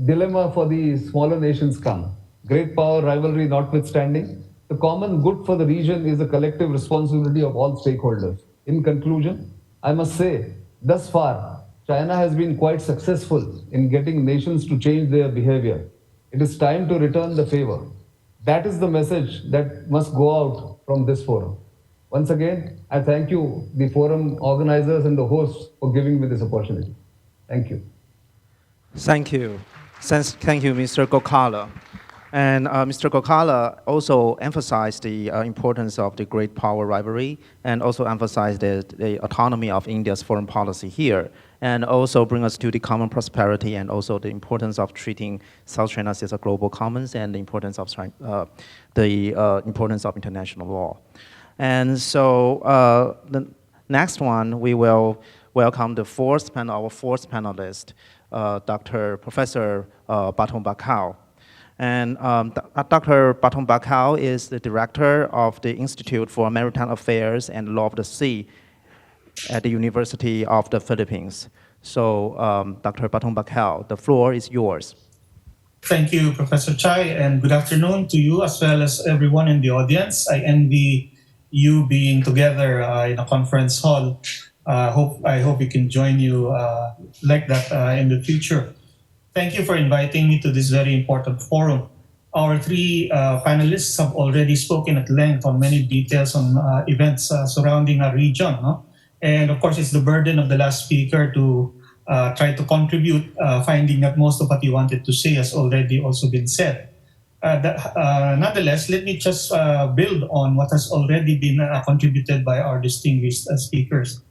dilemma for the smaller nations come. Great power rivalry notwithstanding, the common good for the region is a collective responsibility of all stakeholders. In conclusion, I must say, thus far, China has been quite successful in getting nations to change their behavior. It is time to return the favor. That is the message that must go out from this forum. Once again, I thank you, the forum organizers and the hosts, for giving me this opportunity. Thank you. Thank you. Thank you, Mr. Gokala. And Mr. Gokala also emphasized the importance of the great power rivalry and also emphasized the autonomy of India's foreign policy here, and also bring us to the common prosperity and also the importance of treating South China Sea as a global commons and the importance of international law. And so the next one, we will welcome our fourth panelist, Professor Baton Bakau. And Dr. Baton Bakau is the director of the Institute for Maritime Affairs and Law of the Sea at the University of the Philippines. So, Dr. Baton Bakau, the floor is yours. Thank you, Professor Chai, and good afternoon to you as well as everyone in the audience. I envy you being together in a conference hall. I hope we can join you like that in the future. Thank you for inviting me to this very important forum. Our three panelists have already spoken at length on many details on events surrounding our region. No? And of course, it's the burden of the last speaker to try to contribute, finding that most of what he wanted to say has already also been said. Nonetheless, let me just build on what has already been contributed by our distinguished speakers.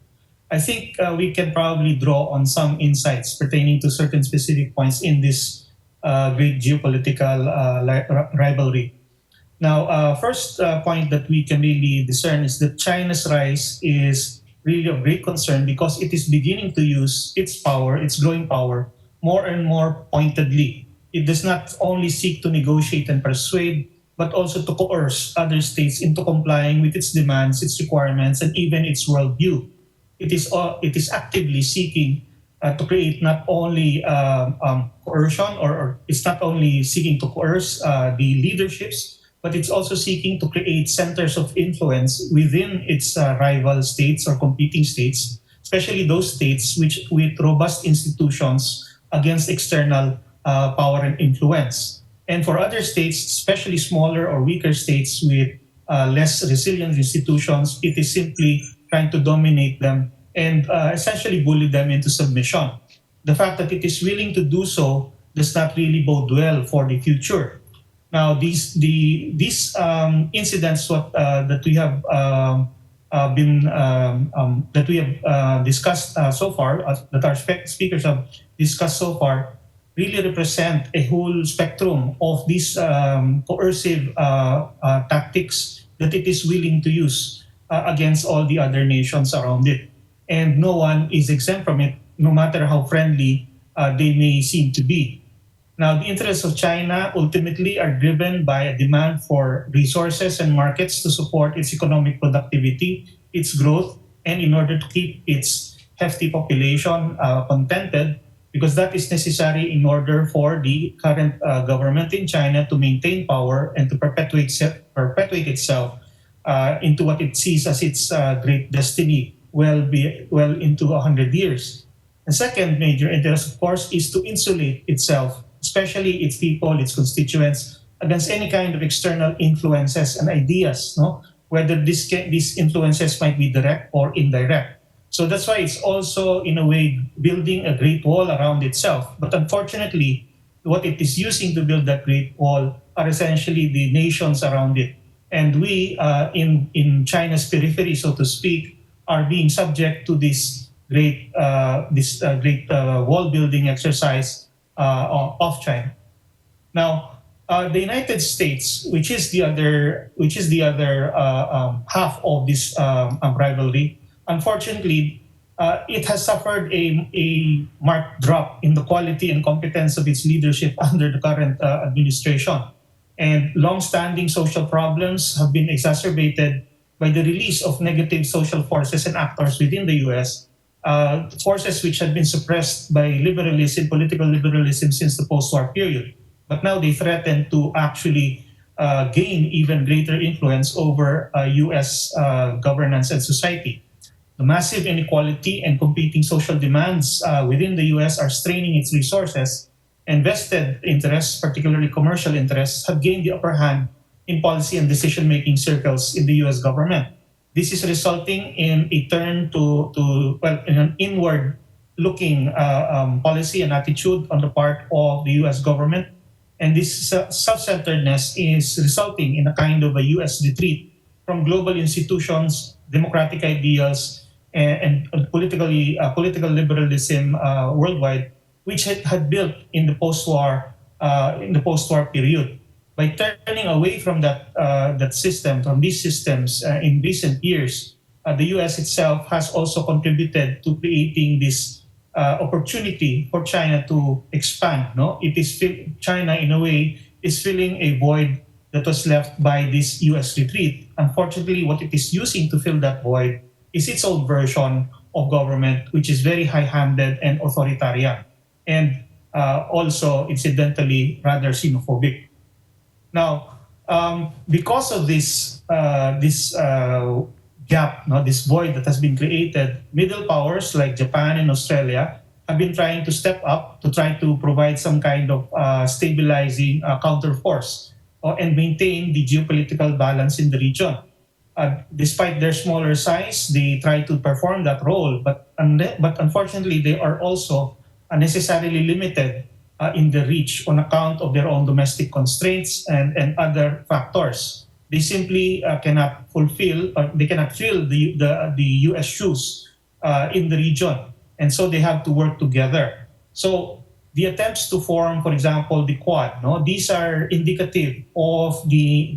I think we can probably draw on some insights pertaining to certain specific points in this great geopolitical rivalry. Now, first point that we can really discern is that China's rise is really of great concern because it is beginning to use its power, its growing power, more and more pointedly. It does not only seek to negotiate and persuade, but also to coerce other states into complying with its demands, its requirements, and even its worldview. It is actively seeking to create not only coercion, or it's not only seeking to coerce the leaderships, but it's also seeking to create centers of influence within its rival states or competing states, especially those states which with robust institutions against external power and influence. And for other states, especially smaller or weaker states with less resilient institutions, it is simply trying to dominate them and essentially bully them into submission. The fact that it is willing to do so does not really bode well for the future. Now, these incidents that we have been that we have discussed so far, that our speakers have discussed so far, really represent a whole spectrum of these coercive tactics that it is willing to use against all the other nations around it. And no one is exempt from it, no matter how friendly they may seem to be. Now, the interests of China ultimately are driven by a demand for resources and markets to support its economic productivity, its growth, and in order to keep its hefty population contented, because that is necessary in order for the current government in China to maintain power and to perpetuate itself into what it sees as its great destiny well into 100 years. The second major interest, of course, is to insulate itself, especially its people, its constituents, against any kind of external influences and ideas, no? Whether these influences might be direct or indirect. So that's why it's also, in a way, building a great wall around itself. But unfortunately, what it is using to build that great wall are essentially the nations around it. And we, in China's periphery, so to speak, are being subject to this great wall building exercise of China. Now, the United States, which is the other half of this rivalry, unfortunately, it has suffered a marked drop in the quality and competence of its leadership under the current administration. And long-standing social problems have been exacerbated by the release of negative social forces and actors within the US, forces which had been suppressed by liberalism, political liberalism, since the post-war period. But now they threaten to actually gain even greater influence over US governance and society. The massive inequality and competing social demands within the US are straining its resources, and vested interests, particularly commercial interests, have gained the upper hand in policy and decision-making circles in the US government. This is resulting in a turn in an inward-looking policy and attitude on the part of the US government. And this self-centeredness is resulting in a kind of a US retreat from global institutions, democratic ideals, and political liberalism worldwide, which had built in the post-war period. By turning away from that system, from these systems in recent years, the U.S. itself has also contributed to creating this opportunity for China to expand. No, China in a way is filling a void that was left by this U.S. retreat. Unfortunately, what it is using to fill that void is its own version of government, which is very high-handed and authoritarian, and also incidentally rather xenophobic. Now, because of this gap, this void that has been created, middle powers like Japan and Australia have been trying to step up to try to provide some kind of stabilizing counterforce and maintain the geopolitical balance in the region. Despite their smaller size, they try to perform that role, but unfortunately, they are also unnecessarily limited in the reach on account of their own domestic constraints and other factors. They simply cannot fulfill, or they cannot fill the U.S. shoes in the region, and so they have to work together. So the attempts to form, for example, the Quad, no, these are indicative of the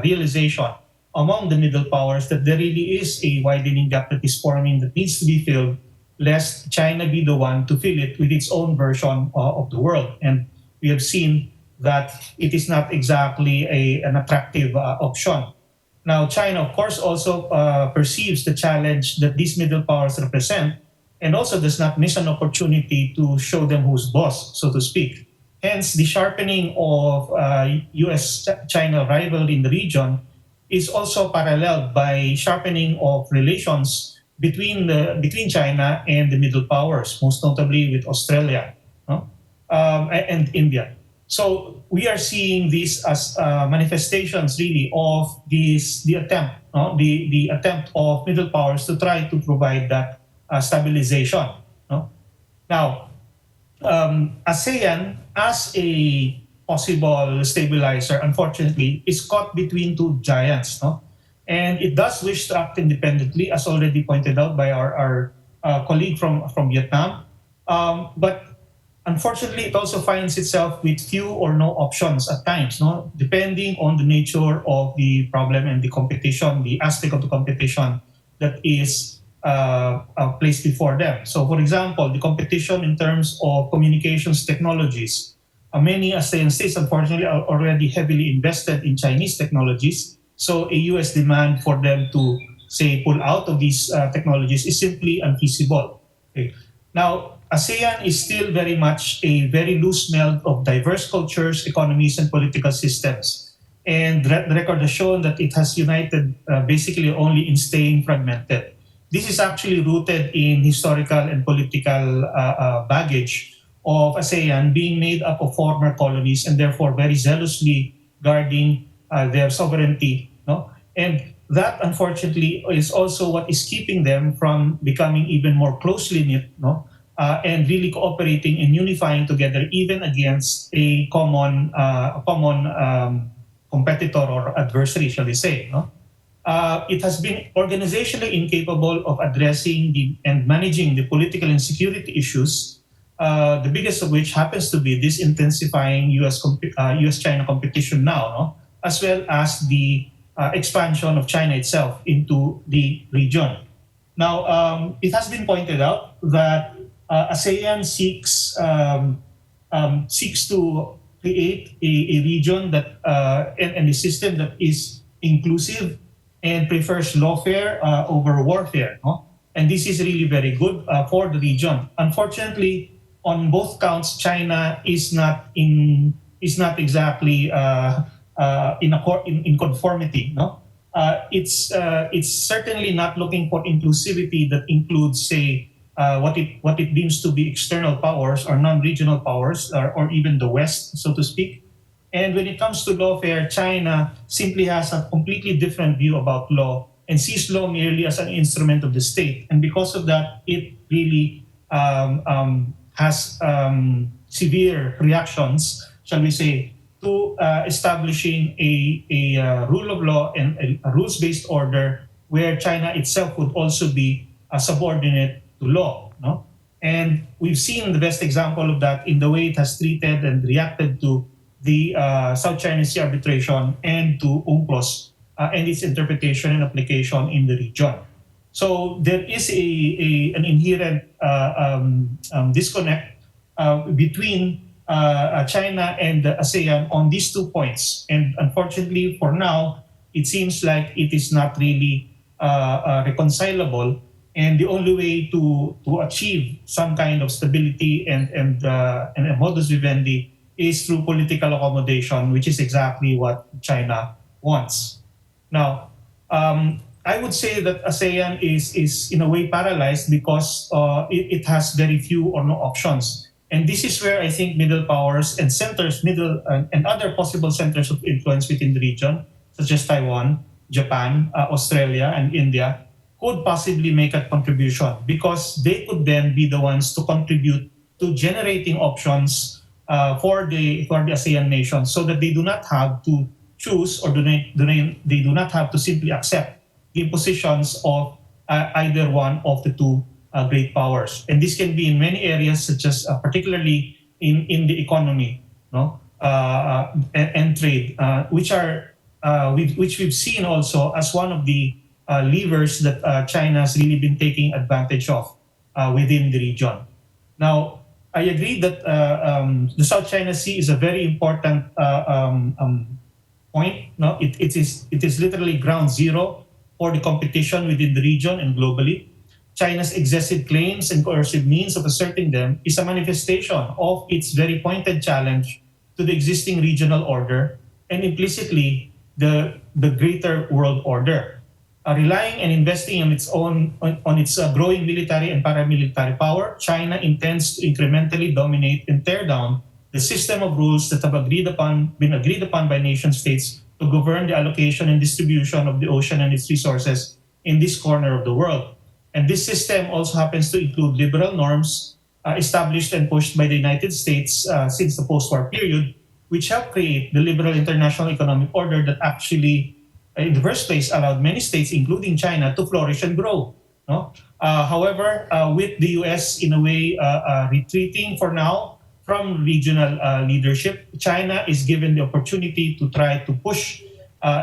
realization among the middle powers that there really is a widening gap that is forming that needs to be filled, lest China be the one to fill it with its own version of the world. And we have seen that it is not exactly an attractive option. Now, China, of course, also perceives the challenge that these middle powers represent, and also does not miss an opportunity to show them who's boss, so to speak. Hence, the sharpening of US-China rivalry in the region is also paralleled by sharpening of relations between China and the middle powers, most notably with Australia, no? And India. So we are seeing this as manifestations really of the attempt, no? the attempt of middle powers to try to provide that stabilization. No? Now, ASEAN as a possible stabilizer, unfortunately, is caught between two giants. No? And it does wish to act independently, as already pointed out by our colleague from Vietnam. But unfortunately, it also finds itself with few or no options at times, no? Depending on the nature of the problem and the competition, the aspect of the competition that is placed before them. So, for example, the competition in terms of communications technologies. Many ASEAN states, unfortunately, are already heavily invested in Chinese technologies. So, a US demand for them to, say, pull out of these technologies is simply unfeasible. Okay. Now, ASEAN is still very much a very loose meld of diverse cultures, economies, and political systems. And the record has shown that it has united basically only in staying fragmented. This is actually rooted in historical and political baggage of ASEAN being made up of former colonies and therefore very zealously guarding their sovereignty. No? And that, unfortunately, is also what is keeping them from becoming even more closely knit, no? And really cooperating and unifying together, even against a common competitor or adversary, shall we say. No? It has been organizationally incapable of addressing and managing the political and security issues, the biggest of which happens to be this intensifying US-China competition now, no? As well as the expansion of China itself into the region. Now, it has been pointed out that ASEAN seeks to create a region that and a system that is inclusive and prefers lawfare over warfare. No? And this is really very good for the region. Unfortunately, on both counts, China is not exactly in conformity. No, it's certainly not looking for inclusivity that includes, say, what it deems to be external powers or non-regional powers, or even the West, so to speak. And when it comes to lawfare, China simply has a completely different view about law and sees law merely as an instrument of the state. And because of that, it really has severe reactions, shall we say, to establishing a rule of law and a rules-based order where China itself would also be subordinate to law. No? And we've seen the best example of that in the way it has treated and reacted to the South China Sea arbitration and to UNCLOS and its interpretation and application in the region. So there is an inherent disconnect between China and the ASEAN on these 2 points. And unfortunately, for now, it seems like it is not really reconcilable. And the only way to achieve some kind of stability and a modus vivendi is through political accommodation, which is exactly what China wants. Now, I would say that ASEAN is in a way paralyzed because it has very few or no options. And this is where I think middle powers and centers, and other possible centers of influence within the region, such as Taiwan, Japan, Australia, and India, could possibly make a contribution because they could then be the ones to contribute to generating options for the ASEAN nations, so that they do not have to choose or they do not have to simply accept the impositions of either one of the two great powers. And this can be in many areas, such as particularly in the economy, no, and trade, which we've seen also as one of the levers that China has really been taking advantage of within the region. Now, I agree that the South China Sea is a very important point. No, it is literally ground zero for the competition within the region and globally. China's excessive claims and coercive means of asserting them is a manifestation of its very pointed challenge to the existing regional order and implicitly the greater world order. Relying and investing on its growing military and paramilitary power, China intends to incrementally dominate and tear down the system of rules that have been agreed upon by nation states to govern the allocation and distribution of the ocean and its resources in this corner of the world. And this system also happens to include liberal norms established and pushed by the United States since the post-war period, which helped create the liberal international economic order that actually, in the first place, allowed many states, including China, to flourish and grow. No? However, with the US in a way retreating for now from regional leadership, China is given the opportunity to try to push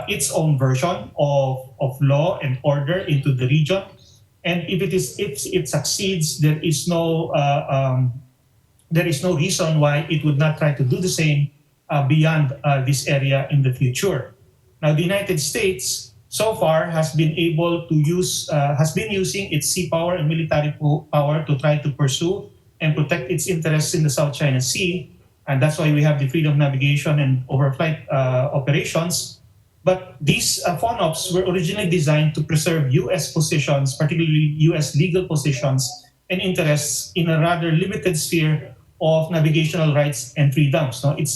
its own version of law and order into the region. And if it succeeds, there is no reason why it would not try to do the same beyond this area in the future. Now, the United States so far has been using its sea power and military power to try to pursue and protect its interests in the South China Sea, and that's why we have the freedom of navigation and overflight operations. But these FONOPs were originally designed to preserve U.S. positions, particularly U.S. legal positions and interests in a rather limited sphere of navigational rights and freedoms. No, it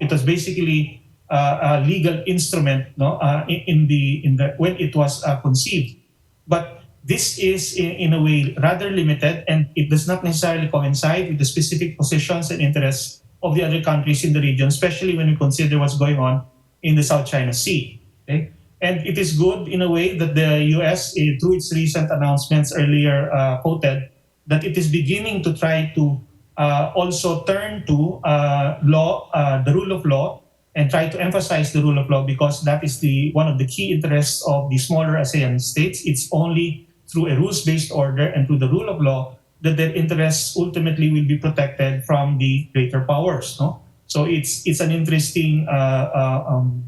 was basically a legal instrument, no, when it was conceived. But this is in a way rather limited, and it does not necessarily coincide with the specific positions and interests of the other countries in the region, especially when we consider what's going on in the South China Sea. Okay? And it is good in a way that the US, through its recent announcements earlier quoted, that it is beginning to try to also turn to law, the rule of law, and try to emphasize the rule of law, because that is one of the key interests of the smaller ASEAN states. It's only through a rules-based order and through the rule of law that their interests ultimately will be protected from the greater powers. No? So it's an interesting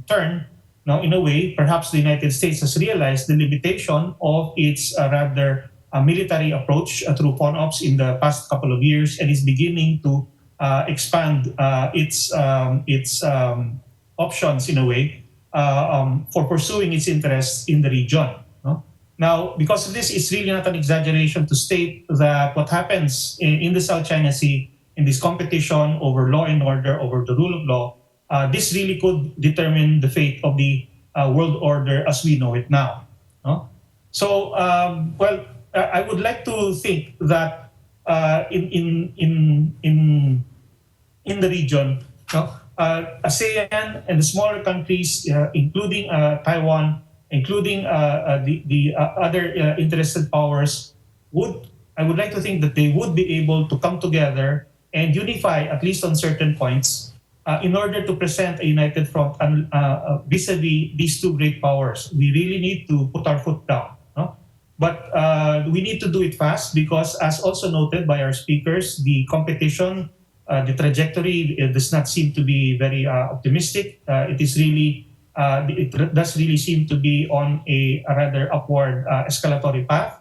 turn. Now, in a way, perhaps the United States has realized the limitation of its rather military approach through FONOPs in the past couple of years, and is beginning to expand its options in a way for pursuing its interests in the region. No? Now, because of this, it's really not an exaggeration to state that what happens in the South China Sea, in this competition over law and order, over the rule of law, this really could determine the fate of the world order as we know it now. No? So, I would like to think that in the region, ASEAN and the smaller countries, including Taiwan, including the other interested powers, I would like to think that they would be able to come together and unify, at least on certain points, in order to present a united front vis-a-vis these two great powers. We really need to put our foot down. No? But we need to do it fast, because, as also noted by our speakers, the competition, the trajectory, it does not seem to be very optimistic. It does really seem to be on a rather upward escalatory path.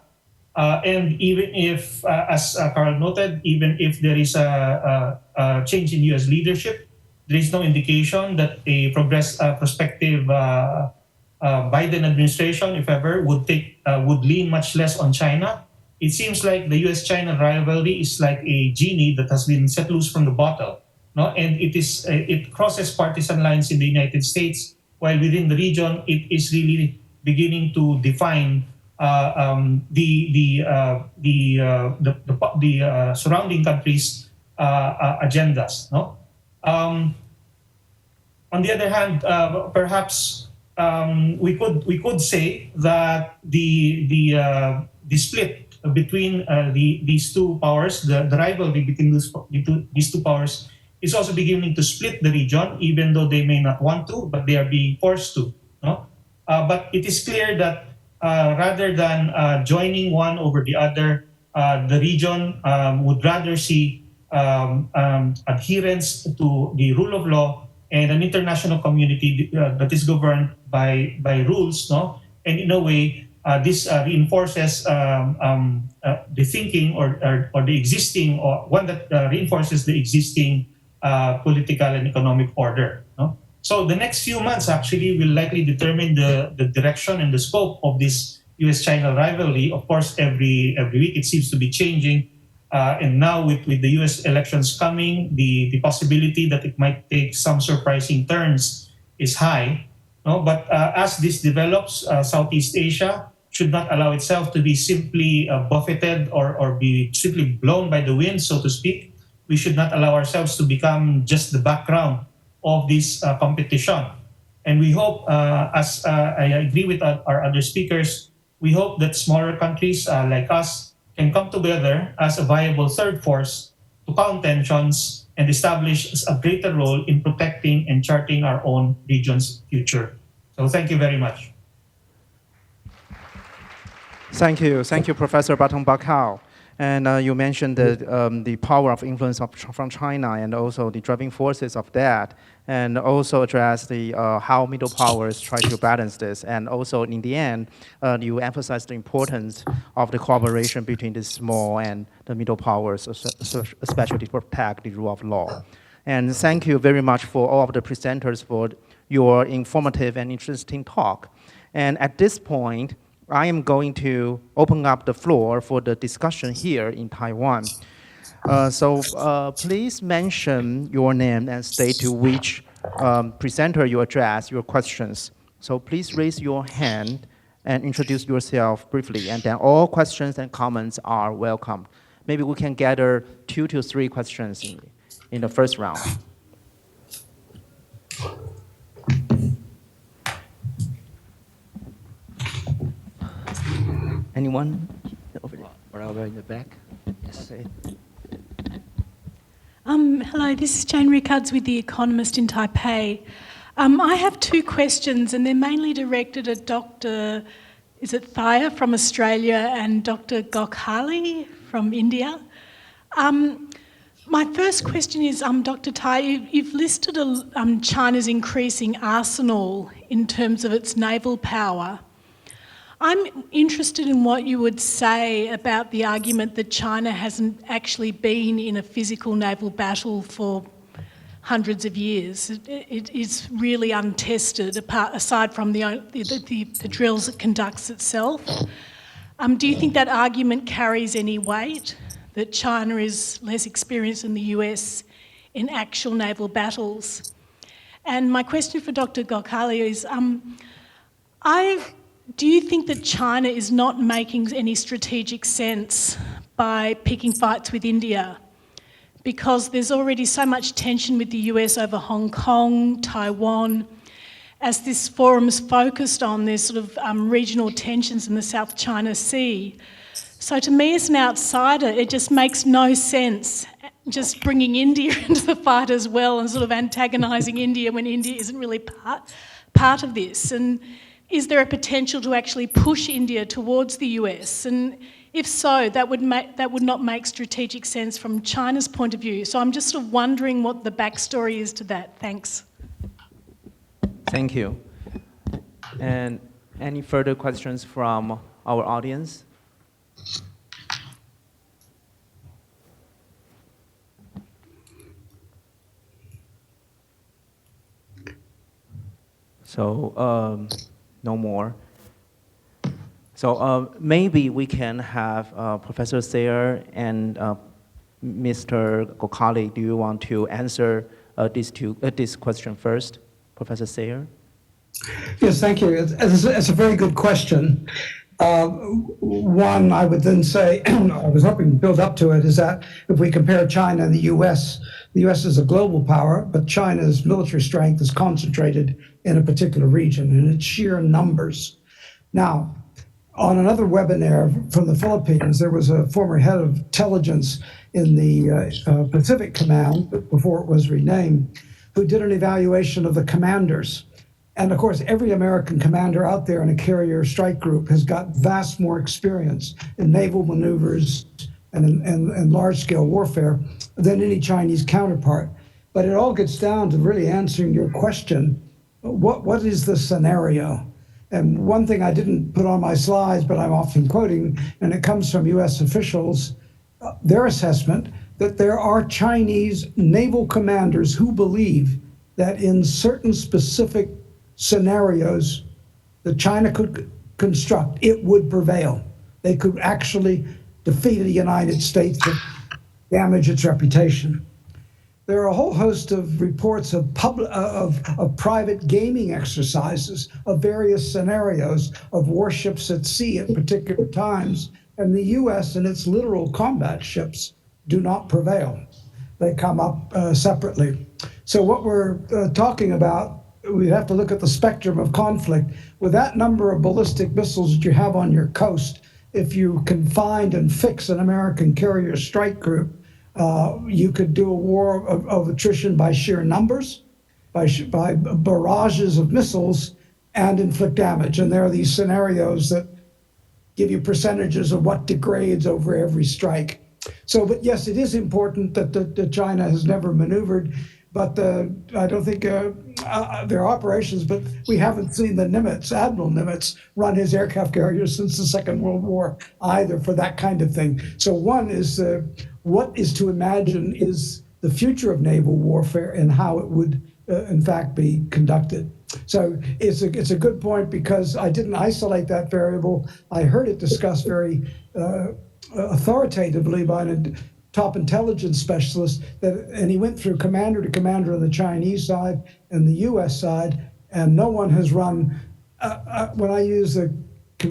And even if, as Carl noted, even if there is a change in U.S. leadership, there is no indication that a prospective Biden administration, if ever, would lean much less on China. It seems like the U.S.-China rivalry is like a genie that has been set loose from the bottle, no? And it crosses partisan lines in the United States, while within the region it is really beginning to define the surrounding countries' agendas. No? On the other hand, perhaps we could say that the split between these two powers, the rivalry between these two powers is also beginning to split the region, even though they may not want to, but they are being forced to. No? But it is clear that rather than joining one over the other, the region would rather see adherence to the rule of law and an international community that is governed by rules, no? And in a way, this reinforces the thinking or the existing, or one that reinforces the existing political and economic order. No? So the next few months actually will likely determine the direction and the scope of this U.S.-China rivalry. Of course, every week it seems to be changing. And now with the U.S. elections coming, the possibility that it might take some surprising turns is high. No? But as this develops, Southeast Asia should not allow itself to be simply buffeted or be simply blown by the wind, so to speak. We should not allow ourselves to become just the background of this competition. And we hope, as I agree with our other speakers, we hope that smaller countries like us can come together as a viable third force to calm tensions and establish a greater role in protecting and charting our own region's future. So thank you very much. Thank you, Professor Batong Bakao. And you mentioned the power of influence from China and also the driving forces of that, and also address the how middle powers try to balance this. And also in the end, you emphasize the importance of the cooperation between the small and the middle powers, especially to protect the rule of law. And thank you very much for all of the presenters for your informative and interesting talk. And at this point, I am going to open up the floor for the discussion here in Taiwan. So please mention your name and state to which presenter you address your questions. So please raise your hand and introduce yourself briefly, and then all questions and comments are welcome. Maybe we can gather 2 to 3 questions in the first round. Anyone over there? Or over in the back? Yes. Hello, this is Jane Rickards with The Economist in Taipei. I have 2 questions, and they're mainly directed at Dr. Is it Thaya from Australia and Dr. Gokhale from India. My first question is, Dr. Thaya, you've listed China's increasing arsenal in terms of its naval power. I'm interested in what you would say about the argument that China hasn't actually been in a physical naval battle for hundreds of years. It is really untested, aside from the drills it conducts itself. Do you think that argument carries any weight, that China is less experienced than the US in actual naval battles? And my question for Dr. Gokhale is, do you think that China is not making any strategic sense by picking fights with India? Because there's already so much tension with the US over Hong Kong, Taiwan. As this forum is focused on, there's sort of regional tensions in the South China Sea. So to me as an outsider, it just makes no sense just bringing India into the fight as well and sort of antagonising India when India isn't really part of this. And is there a potential to actually push India towards the US? And if so, that would not make strategic sense from China's point of view. So I'm just sort of wondering what the backstory is to that. Thanks. Thank you. And any further questions from our audience? So, no more. So maybe we can have Professor Sayre and Mr. Gokhale. Do you want to answer this question first, Professor Sayre? Yes, thank you. It's a very good question. One, I would then say, I was hoping to build up to it, is that if we compare China and the US is a global power, but China's military strength is concentrated in a particular region, and its sheer numbers. Now, on another webinar from the Philippines, there was a former head of intelligence in the Pacific Command, before it was renamed, who did an evaluation of the commanders. And of course, every American commander out there in a carrier strike group has got vast more experience in naval maneuvers and in large-scale warfare than any Chinese counterpart. But it all gets down to really answering your question, what is the scenario? And one thing I didn't put on my slides, but I'm often quoting, and it comes from US officials, their assessment that there are Chinese naval commanders who believe that in certain specific scenarios that China could construct, it would prevail. They could actually defeat the United States and damage its reputation. There are a whole host of reports of private gaming exercises of various scenarios of warships at sea at particular times, and the U.S. and its literal combat ships do not prevail. They come up separately. So what we're talking about, we have to look at the spectrum of conflict. With that number of ballistic missiles that you have on your coast, if you can find and fix an American carrier strike group, you could do a war of attrition by sheer numbers, by barrages of missiles, and inflict damage. And there are these scenarios that give you percentages of what degrades over every strike. So, but yes, it is important that China has never maneuvered, but I don't think there are operations, but we haven't seen the Nimitz, Admiral Nimitz, run his aircraft carriers since the Second World War either for that kind of thing. So one is, what is to imagine is the future of naval warfare and how it would in fact be conducted. So it's a good point because I didn't isolate that variable. I heard it discussed very authoritatively by a top intelligence specialist, and he went through commander to commander on the Chinese side and the US side, and no one has run, when I use the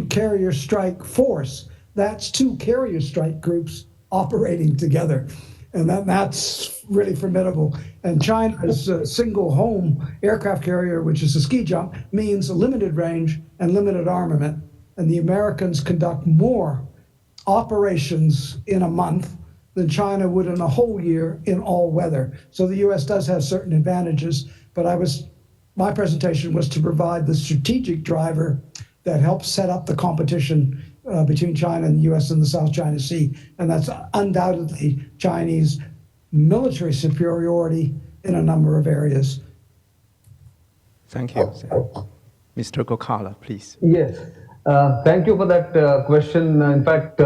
carrier strike force, that's two carrier strike groups operating together. And that's really formidable. And China's single home aircraft carrier, which is a ski jump, means a limited range and limited armament. And the Americans conduct more operations in a month than China would in a whole year in all weather. So the US does have certain advantages, but my presentation was to provide the strategic driver that helps set up the competition between China and the US in the South China Sea. And that's undoubtedly Chinese military superiority in a number of areas. Thank you. Mr. Gokala, please. Yes. Thank you for that question. In fact,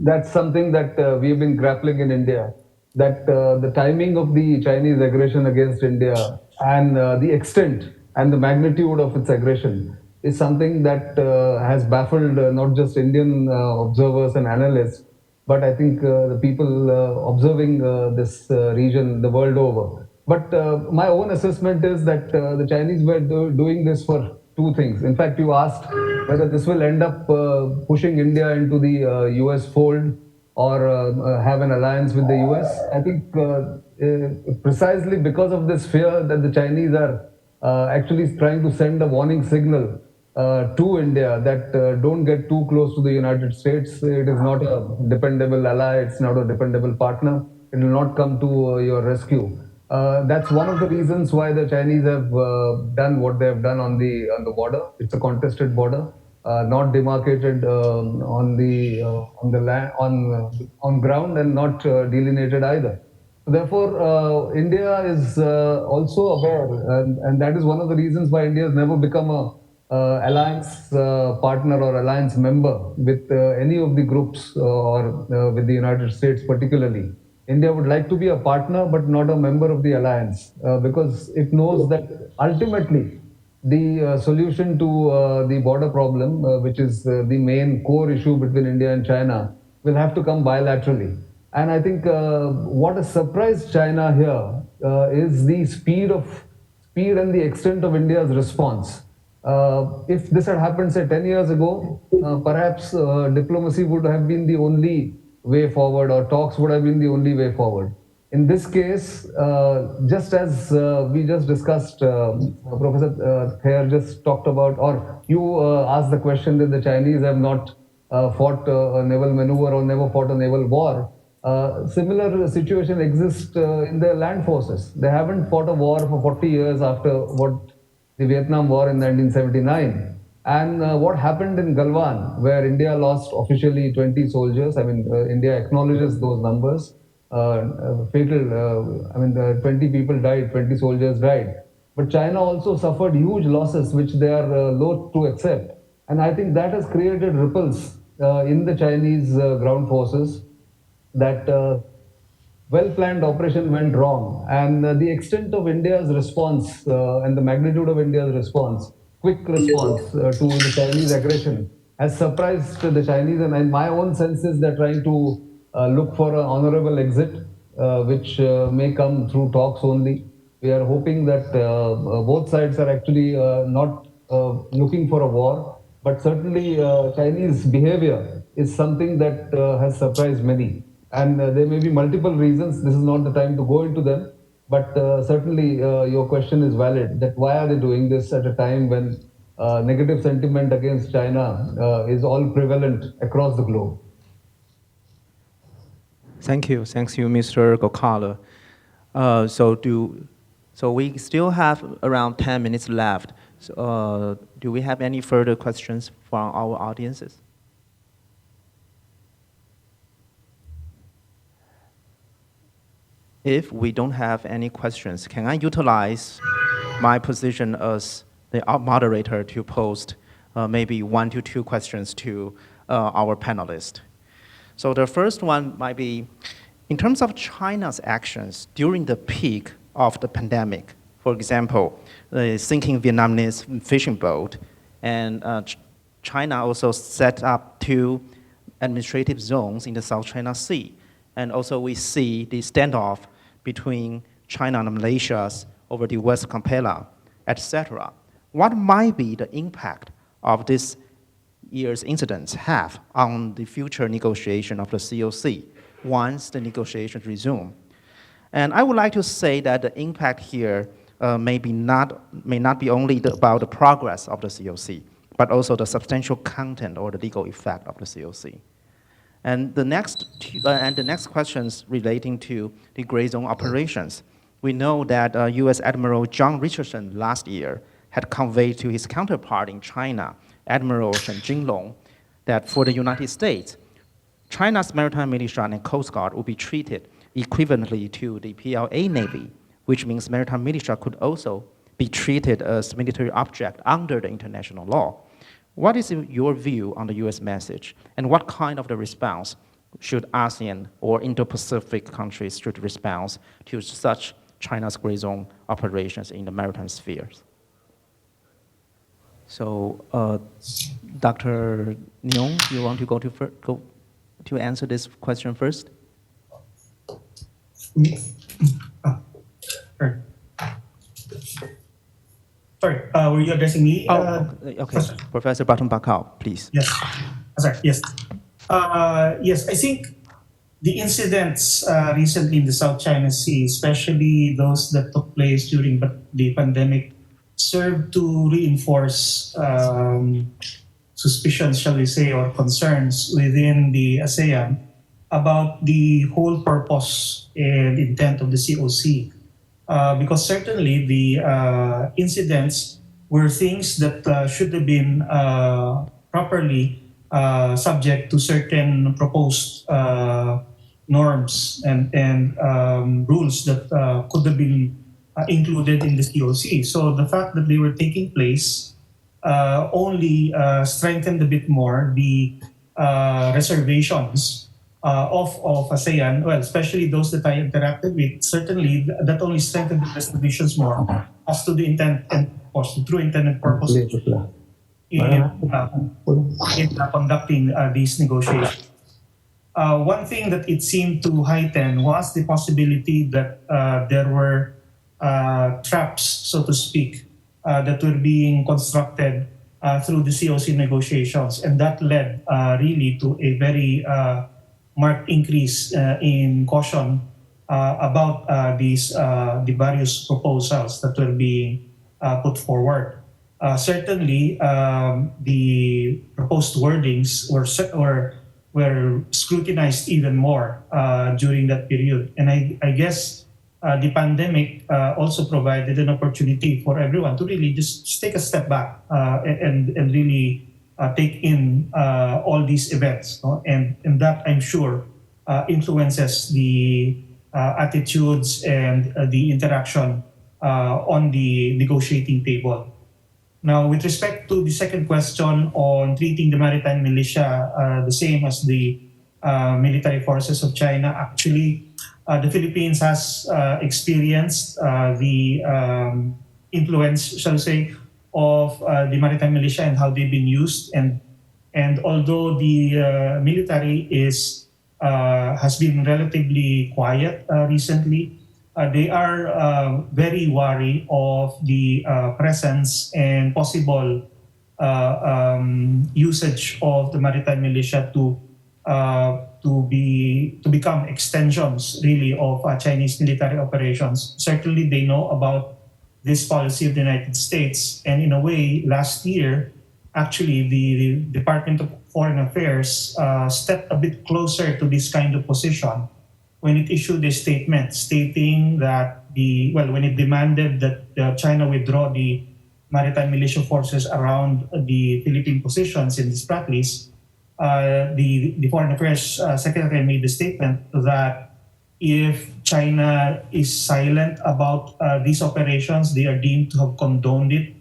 that's something that we've been grappling in India, that the timing of the Chinese aggression against India and the extent and the magnitude of its aggression is something that has baffled not just Indian observers and analysts, but I think the people observing this region the world over. But my own assessment is that the Chinese were doing this for two things. In fact, you asked whether this will end up pushing India into the US fold or have an alliance with the US. I think precisely because of this fear that the Chinese are actually trying to send a warning signal to India that don't get too close to the United States. It is not a dependable ally. It's not a dependable partner. It will not come to your rescue. That's one of the reasons why the Chinese have done what they have done on the border. It's a contested border, not demarcated on the land on ground, and not delineated either. Therefore, India is also aware, and that is one of the reasons why India has never become a alliance partner or alliance member with any of the groups or with the United States particularly. India would like to be a partner but not a member of the alliance because it knows that ultimately the solution to the border problem, which is the main core issue between India and China, will have to come bilaterally. And I think what has surprised China here is the speed and the extent of India's response. If this had happened, say, 10 years ago, perhaps diplomacy would have been the only way forward, or talks would have been the only way forward. In this case, just as we just discussed, Professor Thayer just talked about, or you asked the question that the Chinese have not fought a naval maneuver or never fought a naval war. Similar situation exists in the land forces. They haven't fought a war for 40 years after what the Vietnam War in 1979. And what happened in Galwan, where India lost officially 20 soldiers, I mean, India acknowledges those numbers. Fatal, 20 people died, 20 soldiers died. But China also suffered huge losses, which they are loath to accept. And I think that has created ripples in the Chinese ground forces that well-planned operation went wrong. And the extent of India's response and the magnitude of India's response, quick response to the Chinese aggression has surprised the Chinese. And my own sense is they're trying to look for an honorable exit, which may come through talks only. We are hoping that both sides are actually not looking for a war, but certainly Chinese behavior is something that has surprised many. And there may be multiple reasons. This is not the time to go into them, but certainly your question is valid, that why are they doing this at a time when negative sentiment against China is all prevalent across the globe. Thank you, Mr. Gokala. So we still have around 10 minutes left. So, do we have any further questions from our audiences? If we don't have any questions, can I utilize my position as the moderator to post maybe 1 to 2 questions to our panelists? So the first one might be, in terms of China's actions during the peak of the pandemic, for example, the sinking Vietnamese fishing boat, and China also set up 2 administrative zones in the South China Sea. And also we see the standoff between China and Malaysia over the West Campela, etc. What might be the impact of this year's incidents have on the future negotiation of the COC once the negotiations resume? And I would like to say that the impact here may not be only about the progress of the COC, but also the substantial content or the legal effect of the COC. And the next questions relating to the gray zone operations. We know that U.S. Admiral John Richardson last year had conveyed to his counterpart in China, Admiral Shen Jinglong, that for the United States, China's maritime militia and Coast Guard will be treated equivalently to the PLA Navy, which means maritime militia could also be treated as military object under the international law. What is your view on the US message, and what kind of the response should ASEAN or Indo-Pacific countries should respond to such China's gray zone operations in the maritime spheres? So, Dr. Nyong, you want to go to answer this question first? Sorry, were you addressing me? Okay. Professor Baton Bakao, please. Yes. Sorry. Yes. Yes, I think the incidents recently in the South China Sea, especially those that took place during the pandemic, serve to reinforce suspicions, shall we say, or concerns within the ASEAN about the whole purpose and intent of the COC. Because certainly the incidents were things that should have been properly subject to certain proposed norms and rules that could have been included in the COC. So the fact that they were taking place only strengthened a bit more the reservations of ASEAN, well, especially those that I interacted with. Certainly, that only strengthened the reservations more as to the intent and purpose, the true intent and purpose in conducting these negotiations. One thing that it seemed to heighten was the possibility that there were traps, so to speak, that were being constructed through the COC negotiations, and that led really to a very marked increase in caution about the various proposals that were being put forward. Certainly, the proposed wordings were scrutinized even more during that period, and I guess the pandemic also provided an opportunity for everyone to really just take a step back and really take in all these events, no? And that, I'm sure, influences the attitudes and the interaction on the negotiating table. Now, with respect to the second question on treating the maritime militia the same as the military forces of China, actually, the Philippines has experienced the influence, shall we say, of the maritime militia and how they've been used. And although the military has been relatively quiet recently, they are very wary of the presence and possible usage of the maritime militia to become extensions really of Chinese military operations. Certainly, they know about this policy of the United States, and in a way, last year, actually, the Department of Foreign Affairs stepped a bit closer to this kind of position when it issued a statement stating that when it demanded that China withdraw the maritime militia forces around the Philippine positions in this practice, the Foreign Affairs Secretary made the statement that if China is silent about these operations, they are deemed to have condoned it,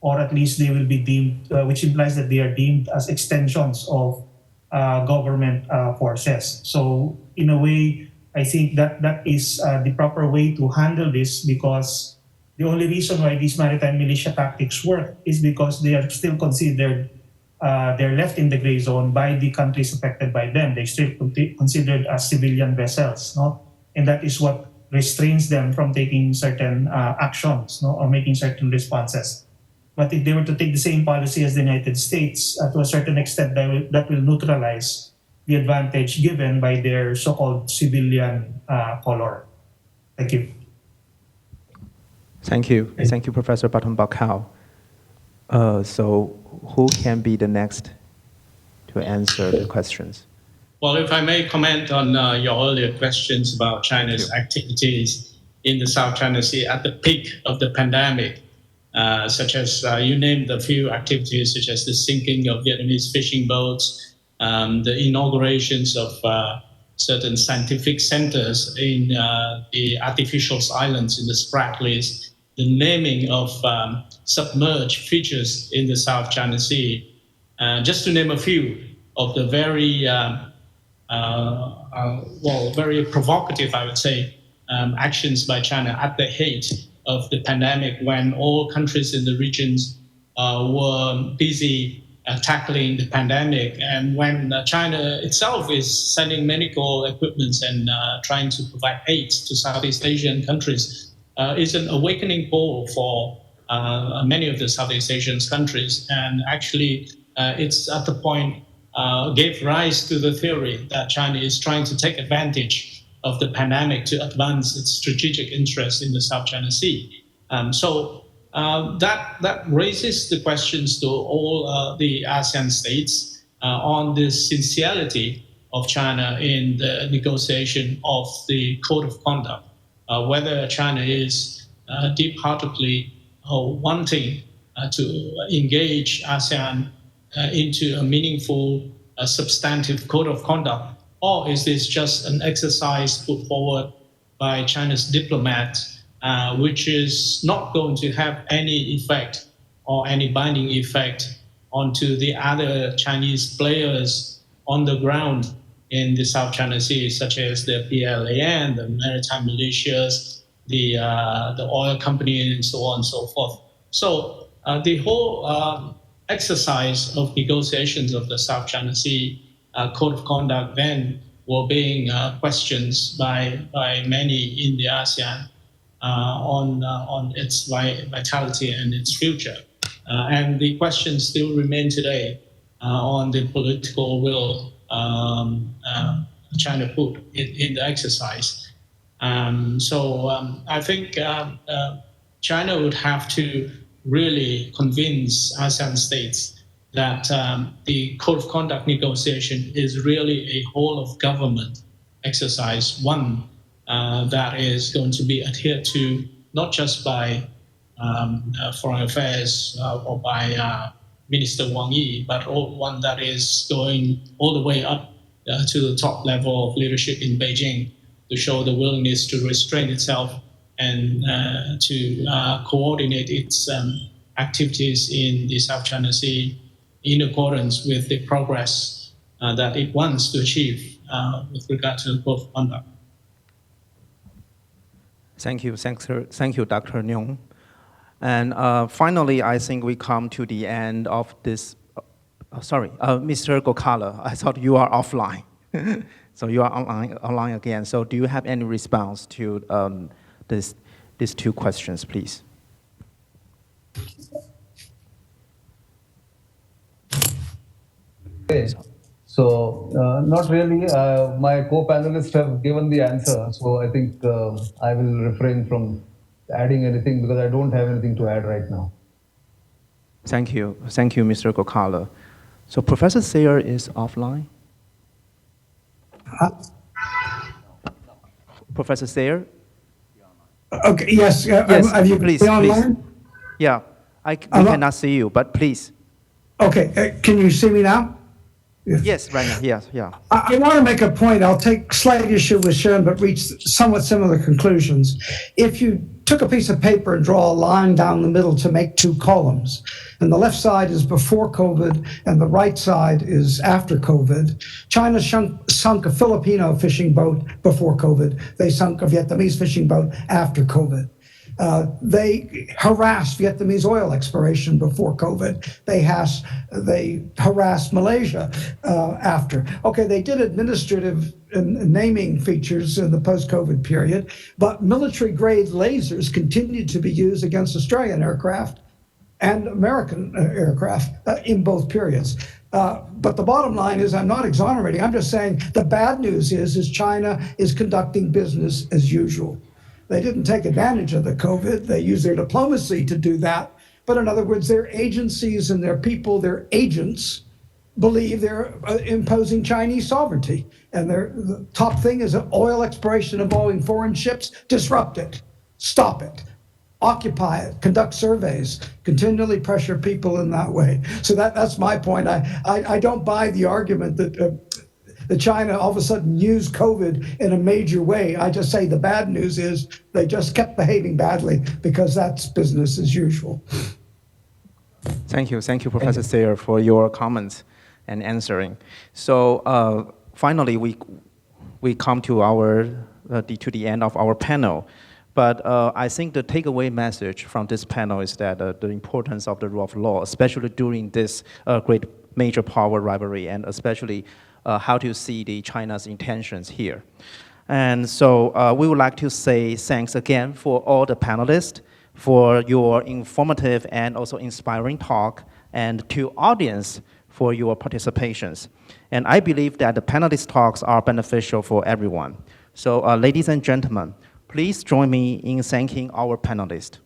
or at least they will be deemed, which implies that they are deemed as extensions of government forces. So in a way, I think that is the proper way to handle this, because the only reason why these maritime militia tactics work is because they are still considered, they're left in the gray zone by the countries affected by them. They're still considered as civilian vessels, no? And that is what restrains them from taking certain actions, no? Or making certain responses. But if they were to take the same policy as the United States, to a certain extent, that will neutralize the advantage given by their so-called civilian color. Thank you. Thank you. Thank you, Professor Baton Bakau. So who can be the next to answer the questions? Well, if I may comment on your earlier questions about China's activities in the South China Sea at the peak of the pandemic, such as you named a few activities, such as the sinking of Vietnamese fishing boats, the inaugurations of certain scientific centers in the artificial islands in the Spratlys, the naming of submerged features in the South China Sea, just to name a few of the very, very provocative, I would say, actions by China at the height of the pandemic, when all countries in the regions were busy tackling the pandemic, and when China itself is sending medical equipment and trying to provide aid to Southeast Asian countries, is an awakening call for many of the Southeast Asian countries. And actually, it's at the point gave rise to the theory that China is trying to take advantage of the pandemic to advance its strategic interests in the South China Sea. So that raises the questions to all the ASEAN states on the sincerity of China in the negotiation of the Code of Conduct, whether China is deep-heartedly wanting to engage ASEAN into a meaningful, substantive Code of Conduct, or is this just an exercise put forward by China's diplomats, which is not going to have any effect or any binding effect onto the other Chinese players on the ground in the South China Sea, such as the PLAN, the maritime militias, the oil company, and so on and so forth. So the whole exercise of negotiations of the South China Sea Code of Conduct then were being questioned by many in the ASEAN on its vitality and its future. And the questions still remain today on the political will China put in the exercise. I think China would have to really convince ASEAN states that the code of conduct negotiation is really a whole of government exercise, one that is going to be adhered to not just by Foreign Affairs or by Minister Wang Yi, but one that is going all the way up to the top level of leadership in Beijing to show the willingness to restrain itself and to coordinate its activities in the South China Sea in accordance with the progress that it wants to achieve with regard to the code of conduct. Thank you, Dr. Nyong. And finally, I think we come to the end of this. Mr. Gokala, I thought you are offline. So you are online again. So do you have any response to these two questions, please? Okay. So not really. My co-panelists have given the answer. So I think I will refrain from adding anything because I don't have anything to add right now. Thank you, Mr. Gokala. So Professor Sayer is offline. Professor Sayer? Okay, yes. Yes, have you please, been online? Yeah, we cannot see you, but please. Okay, can you see me now? Yes, right now, yes, yeah. I want to make a point. I'll take slight issue with Sharon, but reach somewhat similar conclusions. If you took a piece of paper and draw a line down the middle to make two columns, and the left side is before COVID and the right side is after COVID, China sunk a Filipino fishing boat before COVID. They sunk a Vietnamese fishing boat after COVID. They harassed Vietnamese oil exploration before COVID. They harassed Malaysia after. Okay, they did administrative and naming features in the post-COVID period, but military-grade lasers continued to be used against Australian aircraft and American aircraft in both periods. But the bottom line is I'm not exonerating. I'm just saying the bad news is China is conducting business as usual. They didn't take advantage of the COVID. They used their diplomacy to do that. But in other words, their agencies and their people, their agents, believe they're imposing Chinese sovereignty. And the top thing is that oil exploration involving foreign ships, disrupt it, stop it, occupy it, conduct surveys, continually pressure people in that way. So that's my point. I don't buy the argument that China all of a sudden used COVID in a major way. I just say the bad news is they just kept behaving badly because that's business as usual. Thank you, Professor Sayer, for your comments and answering. So finally, we come to to the end of our panel. But I think the takeaway message from this panel is that the importance of the rule of law, especially during this great major power rivalry, and especially how to see China's intentions here. And so we would like to say thanks again for all the panelists for your informative and also inspiring talk, and to audience for your participations. And I believe that the panelist talks are beneficial for everyone. So ladies and gentlemen, please join me in thanking our panelists.